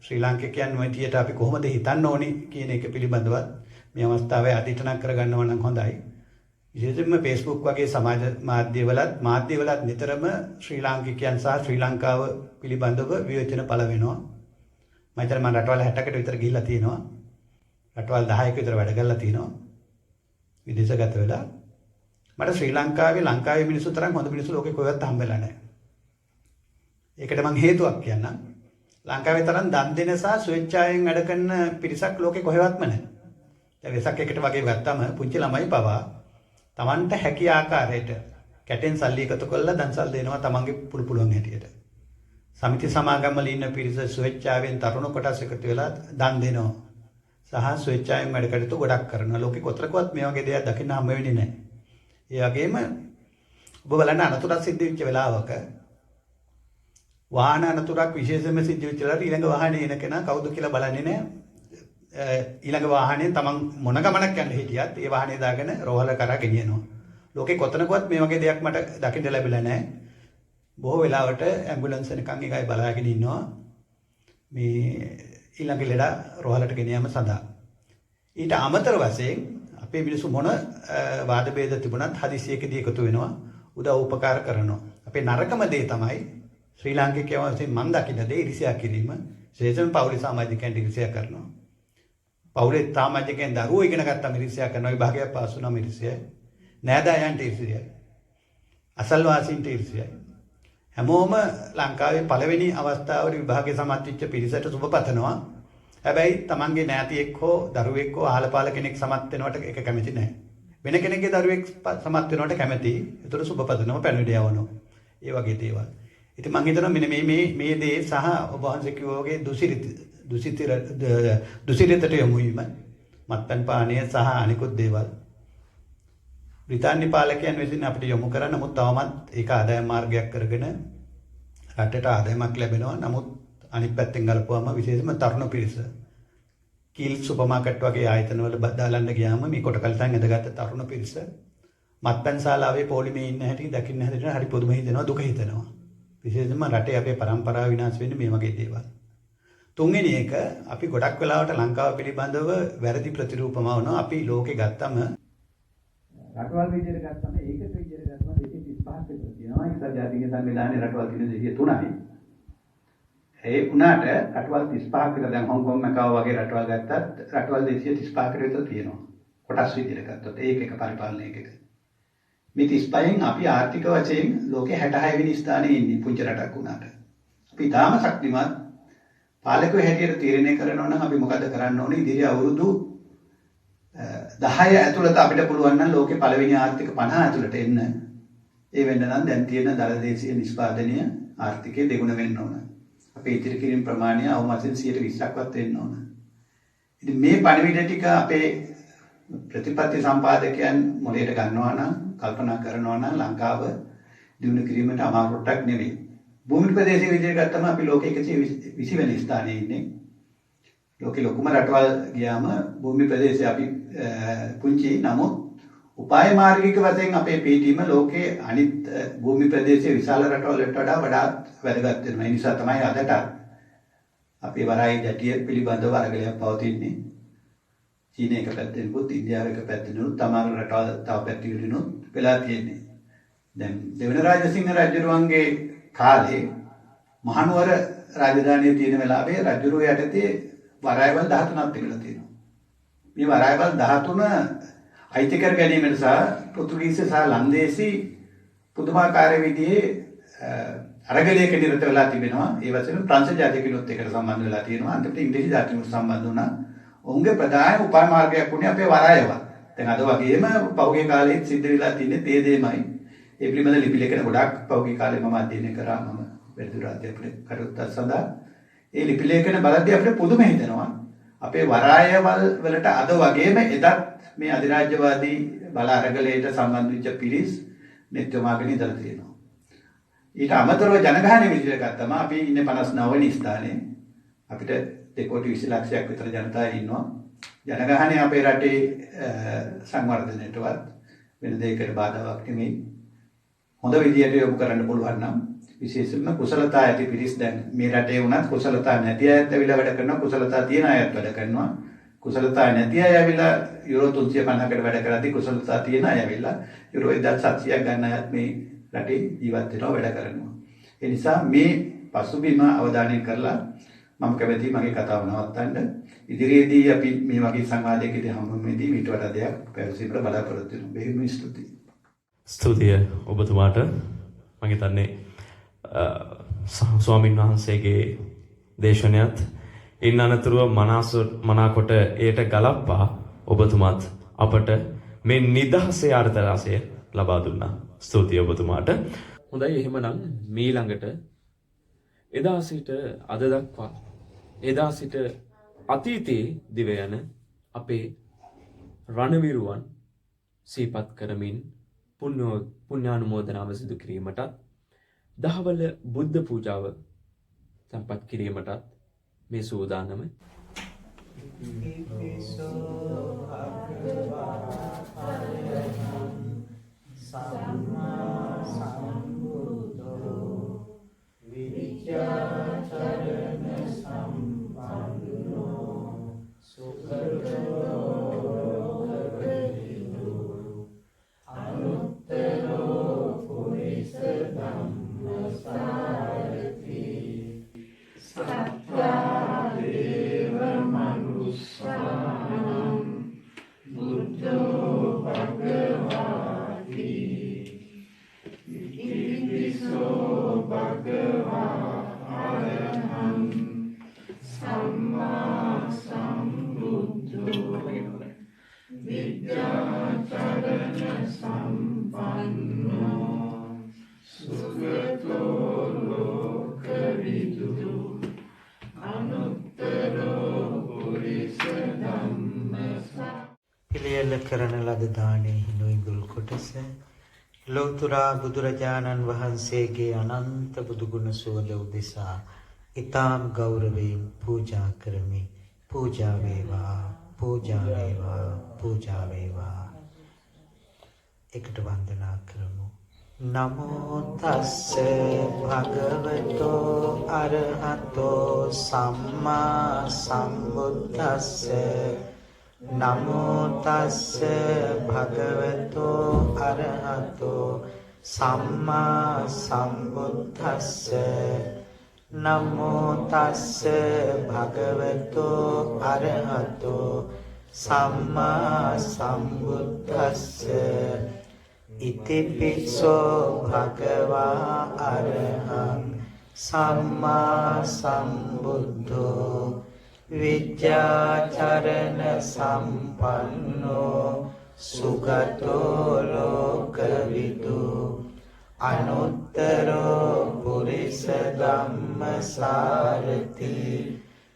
ශ්‍රී ලාංකිකයන් මෙතියට අපි කොහොමද හිතන්න ඕනි කියන එක පිළිබඳවත් මේ අවස්ථාවේ අදිටනක් කරගන්නවා නම් හොඳයි. විශේෂයෙන්ම Facebook වගේ සමාජ මාධ්‍යවලත් නිතරම ශ්‍රී ලාංකිකයන් සහ ශ්‍රී ලංකාව පිළිබඳව විවේචන පළ වෙනවා. මම හිතන්නේ මම රටවල් 60කට විතර ගිහිල්ලා තියෙනවා. රටවල් 10ක විතර වැඩ කරලා තියෙනවා. විදේශගත වෙලා. මට ශ්‍රී ලංකාවේ මිනිස්සු තරම් හොඳ මිනිස්සු ලෝකේ කොහෙවත් හම්බෙලා නැහැ. ඒකට මම හේතුවක් කියන්නම්. ලංකාවේ තරම් දන් දෙන සහ ස්වේච්ඡාවෙන් වැඩ කරන පිරිසක් ලෝකේ කොහෙවත්ම නැහැ. දැන් වෙසක් එකට වගේ ගත්තම පුංචි ළමයි පවා Tamanට හැකි ආකාරයට කැටෙන් සල්ලි එකතු කරලා දන්සල් දෙනවා තමන්ගේ පුළුවන් හැටියට. සමිති සමාගම්වල ඉන්න පිරිස ස්වේච්ඡාවෙන් තරුණ කොටස් එකතු වෙලා දන් දෙනවා. සහ ස්වේච්ඡාවෙන් වැඩ කටයුතු ගොඩක් කරනවා. ලෝකෙ කොතරකවත් මේ වගේ දේවල් දකින්න හම්බ වෙන්නේ නැහැ. ඒ වගේම ඔබ බලන්න අනතුරක් සිද්ධ වෙච්ච වෙලාවක වාහන අනතුරක් විශේෂයෙන්ම සිද්ධ වෙච්ච වෙලාවට ඊළඟ වාහනේ එන කෙනා කවුද කියලා බලන්නේ නැහැ. ඊළඟ වාහනේ තමන් මොන ගමනක් යන්න හිටියත් ඒ වාහනේ දාගෙන රෝහල කරා ගෙනියනවා. ලෝකෙ කොතනකවත් මේ වගේ දෙයක් මට දකින්න ලැබිලා නැහැ. බොහෝ වෙලාවට ඇම්බියුලන්ස් එකකින් එකයි බලාගෙන ඉන්නවා. මේ ඊළඟ ලෙඩ රෝහලට ගෙන යාම සඳහා. ඊට අමතර වශයෙන් අපේ මිනිස්සු මොන වාද ભેද තිබුණත් හදිසියකදී එකතු වෙනවා උදව් උපකාර කරනවා. අපේ නරකම දේ තමයි ශ්‍රී ලාංකිකයන් වශයෙන් මම දකින දේ ඉරිසියා කිරීම. විශේෂයෙන් පෞලි සමාජිකයන් ඉරිසියා කරනවා. පෞලේ සමාජිකයන් දරුවෝ ඉගෙන ගත්තාම ඉරිසියා කරනවා. විභාගයක් පාස් වුණාම ඉරිසියයි. නෑදෑයන්ට ඉරිසියයි. අසල්වාසීන්ට ඉරිසියයි. හැමෝම ලංකාවේ පළවෙනි අවස්ථාවේ විභාගයේ සමත් වෙච්ච පිරිසට සුබ පතනවා. හැබැයි තමන්ගේ ඥාතියෙක් හෝ දරුවෙක් හෝ අහලපාල කෙනෙක් සමත් වෙනවට ඒක කැමති නැහැ. වෙන කෙනෙක්ගේ දරුවෙක් සමත් වෙනවට කැමති. ඒතර සුබ පතනවා පැනවිඩ යවනවා. ඒ වගේ දේවල්. ඉතින් මම හිතනවා මෙන්න මේ දේ සහ ඔබ වහන්සේ කිව්වා වගේ දුසිරිතට යොමු වීම මත්පැන් පානය සහ අනිකුත් දේවල් බ්‍රිතාන්‍ය පාලකයන් විසින් අපිට යොමු කරා. නමුත් තවමත් ඒක ආදායම් මාර්ගයක් කරගෙන රටට ආදායමක් ලැබෙනවා. නමුත් අනිත් පැත්තෙන් ගලපුවාම විශේෂයෙන්ම තරුණ පිරිස කීල් සුපර් මාකට් වගේ ආයතනවල බදාලන්න ගියාම මේ කොට කලිතන් ඇඳගත්ත තරුණ පිරිස මත්පැන් ශාලාවේ පොලිමේ ඉන්න හැටි දකින්න හැදෙන හරි පුදුම හිතෙනවා, දුක හිතෙනවා. විශේෂයෙන්ම රටේ අපේ પરම්පරාව විනාශ වෙන්නේ මේ වගේ දේවල්. තුන්වෙනි එක අපි ගොඩක් වෙලාවට ලංකාව පිළිබඳව වැරදි ප්‍රතිරූපම වුණා. අපි ලෝකේ ගත්තම රටවල් විදියට ගත්තම ඒකක විදියට ගත්තම 235ක් විතර තියෙනවා. ඒක ජාතික සංවිධානයේ රටවල් තියෙන 203යි. ඒ වුණාට රටවල් 35ක් විතර දැන් හොංකොං මකාව වගේ රටවල් ගත්තත් රටවල් 235කට විතර තියෙනවා. කොටස් විදියට ගත්තොත් ඒක එක පරිපාලනයකක. මේ 35න් අපි ආර්ථික වශයෙන් ලෝකේ 66 වෙනි ස්ථානයේ ඉන්නේ පුංචි රටක් වුණාට. අපි තාම ශක්තිමත් පාලකයෝ හැටියට තීරණය කරනවා නම් අපි මොකද කරන්න ඕනේ? ඉදිරි අවුරුදු 10 ඇතුළත අපිට පුළුවන් නම් ලෝකේ පළවෙනි ආර්ථික 50 ඇතුළට එන්න. ඒ වෙන්න නම් දැන් තියෙන දලදේශීය නිෂ්පාදනය ආර්ථිකයේ දෙගුණ වෙන්න ඕන. අපේ ඉතිරි කිරීම ප්‍රමාණය අවමතින් 120ක්වත් වෙන්න ඕන. ඉතින් මේ පණිවිඩ ටික අපේ ප්‍රතිපත්ති සම්පාදකයන් මොලේට ගන්නවා නම් කල්පනා කරනවා නම් ලංකාව දිනු කිරීමට අමාරුටක් නෙවෙයි. භූමි ප්‍රදේශයේ විදිහට ගත්තම අපි ලෝකයේ 120 වෙනි ස්ථානයේ ඉන්නේ. ලෝකේ ලොකුම රටවල් ගියාම භූමි ප්‍රදේශය අපි පුංචි නමුත් උපාය මාර්ගික වශයෙන් අපේ පිටීම ලෝකයේ අනිත් භූමි ප්‍රදේශයේ විශාල රටවලට වඩා වඩාත් වැදගත් වෙනවා. ඒ නිසා තමයි අදට අපේ වරායි ජටිය පිළිබඳව අරගලයක් පවතින්නේ. චීන එක පැත්තෙනුත් ඉන්දියාව එක පැත්තෙනුත් තමාරු රටවල් තව පැතිවලිනුත් වෙලා තියෙන්නේ. දැන් දෙවන රාජසිංහ රජුරුවන්ගේ කාලේ මහනුවර රාජධානිය තියෙන වෙලාවේ රජුරුව යටතේ වරායවල් 13ක් තිබිලා තියෙනවා. මේ වරායවල් 13 අයිති කර ගැනීමට සහ පෘතුගීසි සහ ලන්දේසි පුදුමාකාර විදිහේ අරගලයක නිරත වෙලා තිබෙනවා. ඒ වශයෙන් ප්‍රංශ ජාතිකිනුත් එකට සම්බන්ධ වෙලා තියෙනවා. අන්තිමට ඉංග්‍රීසි ජාතිකිනුත් සම්බන්ධ වුණා. ඔවුන්ගේ ප්‍රධාන උපාය මාර්ගයක් වුණේ අපේ වරායවල්. දැන් අද වගේම පෞගේ කාලෙත් සිද්ධ වෙලා තියෙන්නේ තේ දෙමයි. ඒ පිළිබඳ ලිපි ලේඛන ගොඩක් පෞගේ කාලේ මම අධ්‍යයනය කරා. මම වැඩිදුර අධ්‍යාපනය කරුත් සඳහා ඒ ලිපි ලේඛන බලද්දී අපිට පුදුම හිතෙනවා. අපේ වරායවල් වලට අද වගේම එදත් මේ අධිරාජ්‍යවාදී බල අරගලයට සම්බන්ධ වෙච්ච පිරිස් නෙත්‍යමාගෙන ඉඳලා තියෙනවා. ඊට අමතරව ජනගහනය විදිහට ගත්තම අපි ඉන්නේ 59 වෙනි ස්ථානයේ. අපිට 2,20,00,000ක් විතර ජනතාව ඉන්නවා. ජනගහනය අපේ රටේ සංවර්ධනයටවත් වෙන දෙයකට බාධාවක් නෙමෙයි. හොඳ විදියට යොමු කරන්න පුළුවන් නම් විශේෂයෙන්ම කුසලතා ඇති පිරිස් දැන් මේ රටේ වුණත් කුසලතා නැති අයත් ඇවිල්ලා වැඩ කරනවා, කුසලතා තියෙන අයත් වැඩ කරනවා. කුසලතා නැති අය ඇවිල්ලා යුරෝ 350කට වැඩ කරද්දී කුසලතා තියෙන අය ඇවිල්ලා යුරෝ 1,700ක් ගන්න අයත් මේ රටේ ජීවත් වෙනවා, වැඩ කරනවා. ඒ නිසා මේ පසුබිම අවධානය කරලා මම කැමතියි මගේ කතාව නවත්තන්න. ඉදිරියේදී අපි මේ වගේ සංවාදයකදී හමුවෙදී ඊට වඩා දෙයක් පැවසීමට බලාපොරොත්තු වෙනවා. බෙහෙවින් ස්තුතියි. ස්තුතිය ඔබතුමාට. මම හිතන්නේ ස්වාමින් වහන්සේගේ දේශනයත් ඉන් අනතුරුව මනාකොට එයට ගලප්පා ඔබතුමාත් අපට මේ නිදහසේ අර්ථ රසය ලබා දුන්නා. ස්තුතියි ඔබතුමාට. හොඳයි, එහෙමනම් මීළඟට එදා සිට අද දක්වා එදා සිට අතීතයේ දිව යන අපේ රණවිරුවන් සිහිපත් කරමින් පුණ්‍යානුමෝදනාව සිදු කිරීමටත් දහවල බුද්ධ පූජාව සම්පත් කිරීමටත් මේ සූදානම පිළියෙල කරන ලද දානයේ හිඳුල් කොටස ලෝතුරා බුදුරජාණන් වහන්සේගේ අනන්ත බුදුගුණ සුවඳ උදෙසා ඊ타ම් ගෞරවයෙන් පූජා කරමි. පූජා වේවා, පූජා වේවා, පූජා වේවා. එකට වන්දනා කරමු. නමෝ තස්ස භගවතෝ අරහතෝ සම්මා සම්බුද්දස්ස. නමෝ තස්ස භගවතෝ අරහතෝ සම්මා සම්බුද්දස්ස. නමෝ තස්ස භගවතෝ අරහතෝ සම්මා සම්බුද්දස්ස. ඉතිපිසෝ භගවා අරහං සම්මා සම්බුද්ධෝ විද්‍යාචරණ සම්පන්නෝ සුගතෝ ලෝකවිදු අනුත්තරෝ පුරිස ධම්මසාරති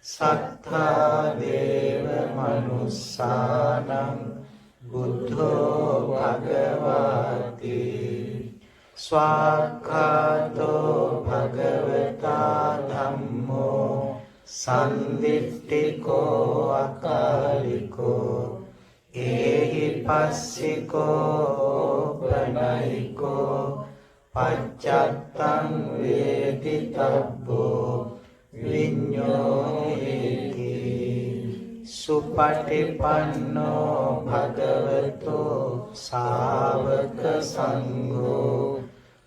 සත්තා දේව මනුස්සානං බුද්ධෝ භගවාති ස්වාක්ඛාතෝ භගවතා ධම්මෝ සන්දිට්ඨිකෝ අකාලිකෝ ඒහි පස්සිකෝ ප්‍රණයිකෝ පච්චත්තං වේදිතබ්බෝ විඤ්ඤෝහෙති. සුපටිපන්නෝ භගවතෝ ශාවක සංඝෝ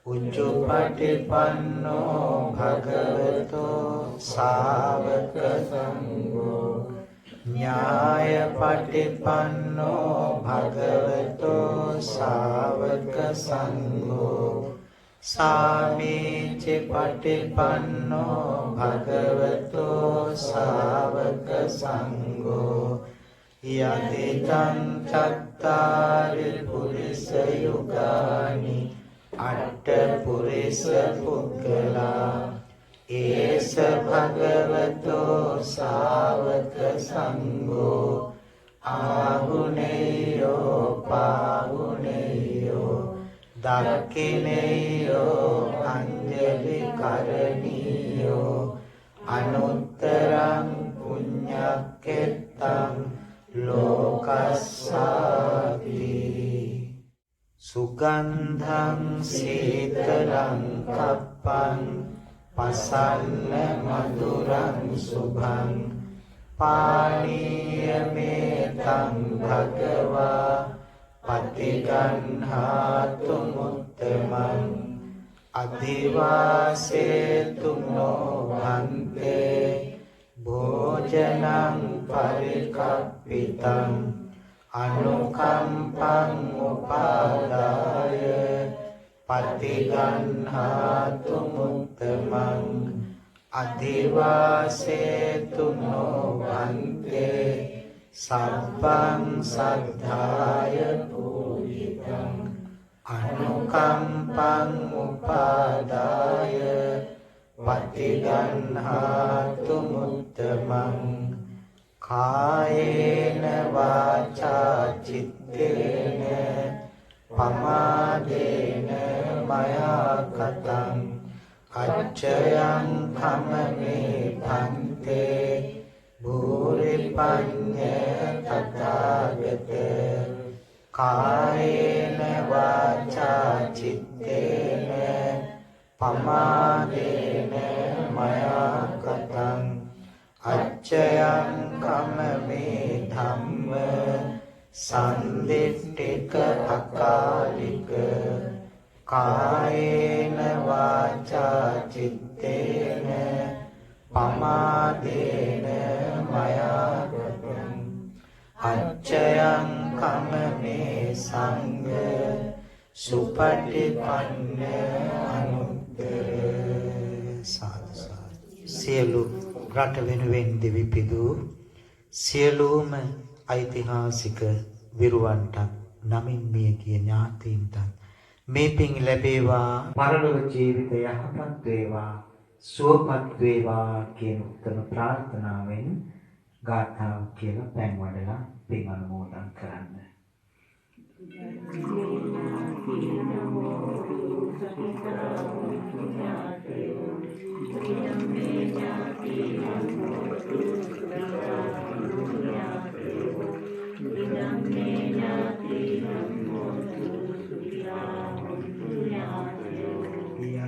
උච්චපටිපන්නෝ භගවතෝ ශාවක සංඝෝ ඥායපටිපන්නෝ භගවතෝ ශාවක සංඝෝ සාමීචි පටිපන්නෝ භගවතෝ ශාවක සංඝෝ යදිතං චත්තාරි පුරිස යුගානි අට්ඨ පුරිස පුද්ගලා ඒස භගවතෝ ශාවක සංඝෝ ආහුනේයෝ පාහුනේයෝ දක්ඛිනේයෝ අංජලි කරණීයෝ අනුත්තරං පුඤ්ඤක්ඛෙත්තං ලෝකස්සාති සුගන්ධං සීතලං කප්පං පසන්න මధుරං සුභං පානීයමේතං භගවා පටිගන්හාතු මුත්තමං අදිවාසේතු නොභන්තේ භෝජනං පරිකප්පිතං අනුකම්පං උපාදාය පටිගන්හාතු මුත්තමං අදිවාසේතු නොභන්තේ සබ්බං සද්ධාය පූජිතං අනුකම්පං උපාදාය පටිගන්හාතු මුත්තමං කායේන වාචා චිත්තේන පමාදේන මයා කතං අච්චයං කමමේ භන්තේ භූරිපඤ්ඤ තථාගත කායේන වාචා චිත්තේන පමාදේන මයා කතං අච්චයං කමමේ ධම්ම සම්දිට්ඨික අකාලික කායේන වාචා චිත්තේන පමාදේන මයා කතං අච්චයං කමමේ සංඝ සුපටිපන්න අනුත්තර සාදු සියලු රට වෙනුවෙන් දෙවිපිදු සියලුම ඓතිහාසික විරුවන්ට නමින් මිය ගිය ඥාතීන්ට මේ පින් ලැබේවා පරලොව ජීවිතය යහපත් වේවා සුවපත් වේවා කියන උත්තර ප්‍රාර්ථනාවෙන් ගාථාව කියලා පැන් වඩලා පින් අනුමෝදන් කරන්න.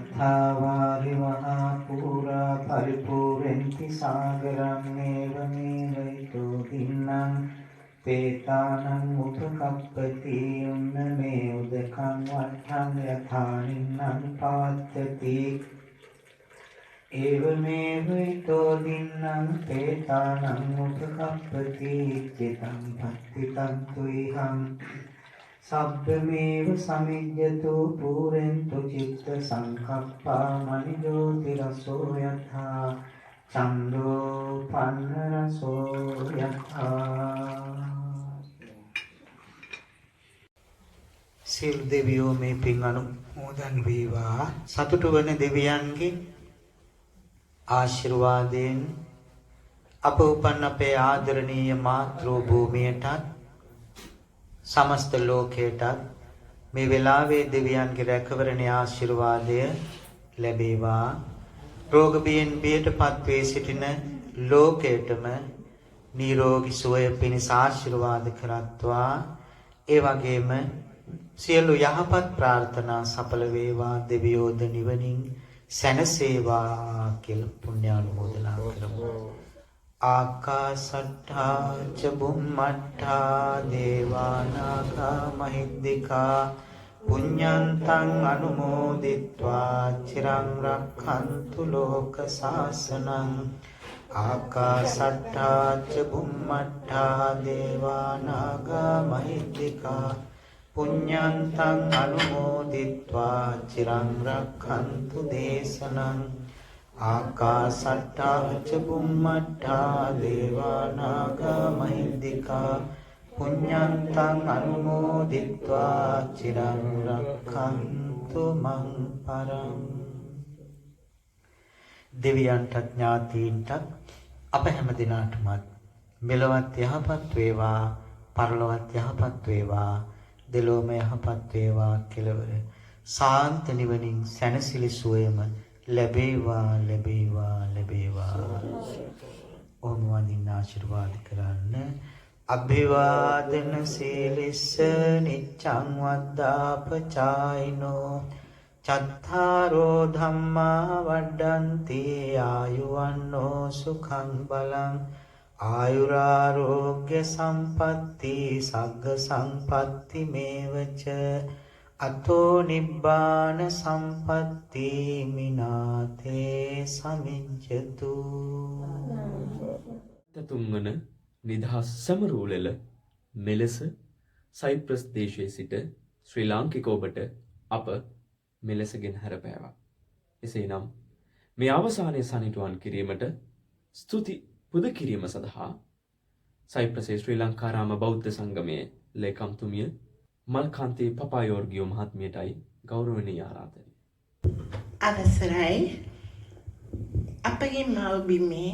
යථාවාරි වහා පුරා පරිපූර්ණති සාගරං නේව නේවයිතෝ දින්නම් පේතානං උපකප්පති උන්න මේ උදකං වට්ඨං යථානින්නම් පාත්තති ඒවමේවයිතෝ දින්නම් පේතානං උපකප්පති චිතං පත්තිතං තුයිහං සබ්බමේව සමිජ්ජතු පූරෙන්තු චිත්ත සංකප්පා මනිජෝති රසෝ යථා චන්දෝ පන්න රසෝ යථා සිල් දෙවියෝ මේ පින් අනුමෝදන් වේවා සතුටු වන දෙවියන්ගේ ආශිර්වාදයෙන් අප උපන් අපේ ආදරණීය මාතෘ භූමියටත් समस्त लोकेट मे वेलावे देवियान के रैकवरणे आशीर्वादय लැබේවා रोग बियन बिයට පත්වේ සිටින ලෝකයටම නිරෝගී සුවය පිණිස ආශිර්වාද කරත්වා ඒ වගේම සියලු යහපත් ප්‍රාර්ථනා සඵල වේවා දෙවියෝද නිවනින් සැනසේවා කියලා පුණ්‍යානුමෝදනා කරමු ආකාසට්ඨා ච බුම්මට්ඨා දේවානාගා මහිද්దికා පුඤ්ඤන්තං අනුමෝදිත්වා චිරං රක්ඛන්තු ලෝක සාසනං ආකාසට්ඨා ච බුම්මට්ඨා දේවානාගා මහිද්దికා පුඤ්ඤන්තං අනුමෝදිත්වා චිරං රක්ඛන්තු දේශනං ආකාසට්ඨා ච බුම්මට්ඨා දේවානාගා මහිද්దికා පුඤ්ඤන්තං අනුමෝදිත්වා චිරං රක්ඛන්තු මං පරං දෙවියන්ට ඥාතීන්ට අප හැම දිනාටමත් මෙලොවත් යහපත් වේවා පරලොවත් යහපත් වේවා දෙලොවම යහපත් වේවා කෙලවර සාන්ත නිවනින් සැනසිලි සුවයම ලැබේවා ලැබේවා ලැබේවා. ඕම වඳින්න ආශිර්වාද කරන්න. අභිවාදන සීලිස්ස නිච්ඡං වද්දාපචායිනෝ චත්තාරෝ ධම්මා වඩ්ඩන්ති ආයුවන්නෝ සුඛං බලං ආයුරාරෝග්‍ය සම්පatti සග්ග සම්පatti මේවච අතෝ නිබ්බාන සම්පatti මිනාතේ සමිජ්ජතු. තුන්වන නිදහස් සමරූලෙල මෙලෙස සයිප්‍රස් දේශයේ සිට ශ්‍රී ලාංකික ඔබට අප මෙලෙසගෙන හැරපෑවා. එසේනම් මේ අවසානයේ සනිටුවන් කිරීමට ස්තුති පුද කිරීම සඳහා සයිප්‍රසේ ශ්‍රී ලංකාරාම බෞද්ධ සංගමයේ ලේකම්තුමිය මල්කාන්තේ පපායෝර්ගියෝ මහත්මියටයි ගෞරවනීය ආරාධනය. අවසරයි අපගේ මව්බිමේ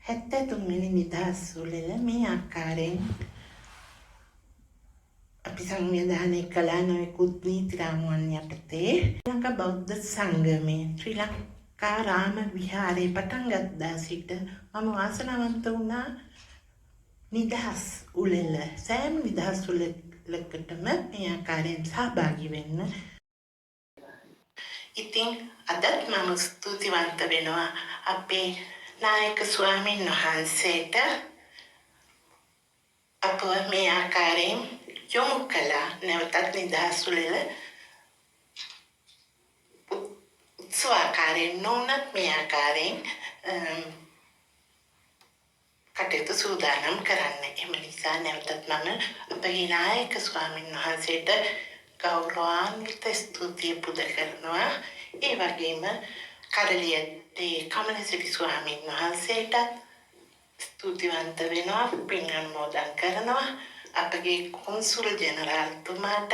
73 වෙනි නිදහස් උළෙල මේ ආකාරයෙන් අපි සංවිධානය කළා නොයෙකුත් නීති රාමුවන් යටතේ ශ්‍රී ලංකා බෞද්ධ සංගමයේ ශ්‍රී ලංකා රාම විහාරයේ පටන් ගත්තා සිට මම වාසනාවන්ත වුණා නිදහස් උළෙල සෑම නිදහස් උළෙලකටම මේ ආකාරයෙන් සහභාගී වෙන්න. ඉතින් අදත් මම ස්තුතිවන්ත වෙනවා අපේ නායක ස්වාමීන් වහන්සේට අප මේ ආකාරයෙන් යොමු කළා. නැවතත් නිදහස් උළෙල උත්සවාකාරයෙන් නොවුනත් මේ ආකාරයෙන් කටයුතු සූදානම් කරන්න. එම නිසා නැවතත් මම අපගේ නායක ස්වාමීන් වහන්සේට ගෞරවාන්විත ස්තුතිය පුද කරනවා. ඒ වගේම කරලියත්තේ කමලසිරි ස්වාමීන් වහන්සේටත් ස්තුතිවන්ත වෙනවා, පින් අනුමෝදන් කරනවා. අපගේ කොන්සුල් ජෙනරාල්තුමාටත්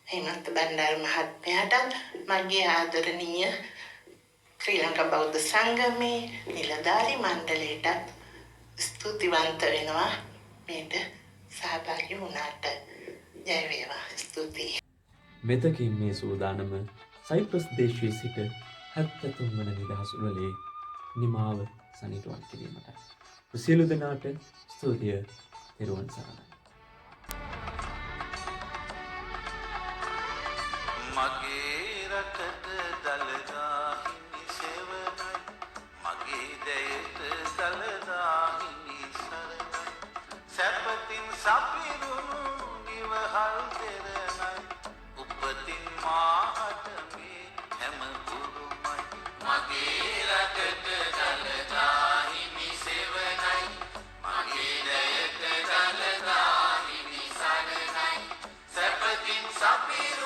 හේමන්ත බණ්ඩාර මහත්මයාටත් මගේ ආදරණීය ශ්‍රී ලංකා බෞද්ධ සංගමේ නිලධාරී මණ්ඩලයටත් ස්තුතිවන්ත වෙනවා මේට සහභාගී වුණාට. ජය වේවා. ස්තුතියි. මෙතකින් මේ සූදානම සයිප්‍රස් දේශයේ සිට 73 වන නිදහස් උළෙලේ නිමාව සනිටුවන් කිරීමට සියලු දෙනාට ස්තුතිය. තෙරුවන් සරණයි. මගේ රටට දළදා හිමි සෙවණයි මගේ දැයට දළදා හිමි සරණයි සැපතින් සපිරුණු නිවහල් දෙරණයි උපතින් මාහට මේ හැම පුරුමයි මගේ රටට දළදා හිමි සෙවණයි මගේ දැයට දළදා හිමි සරණයි සැපතින් සපිරු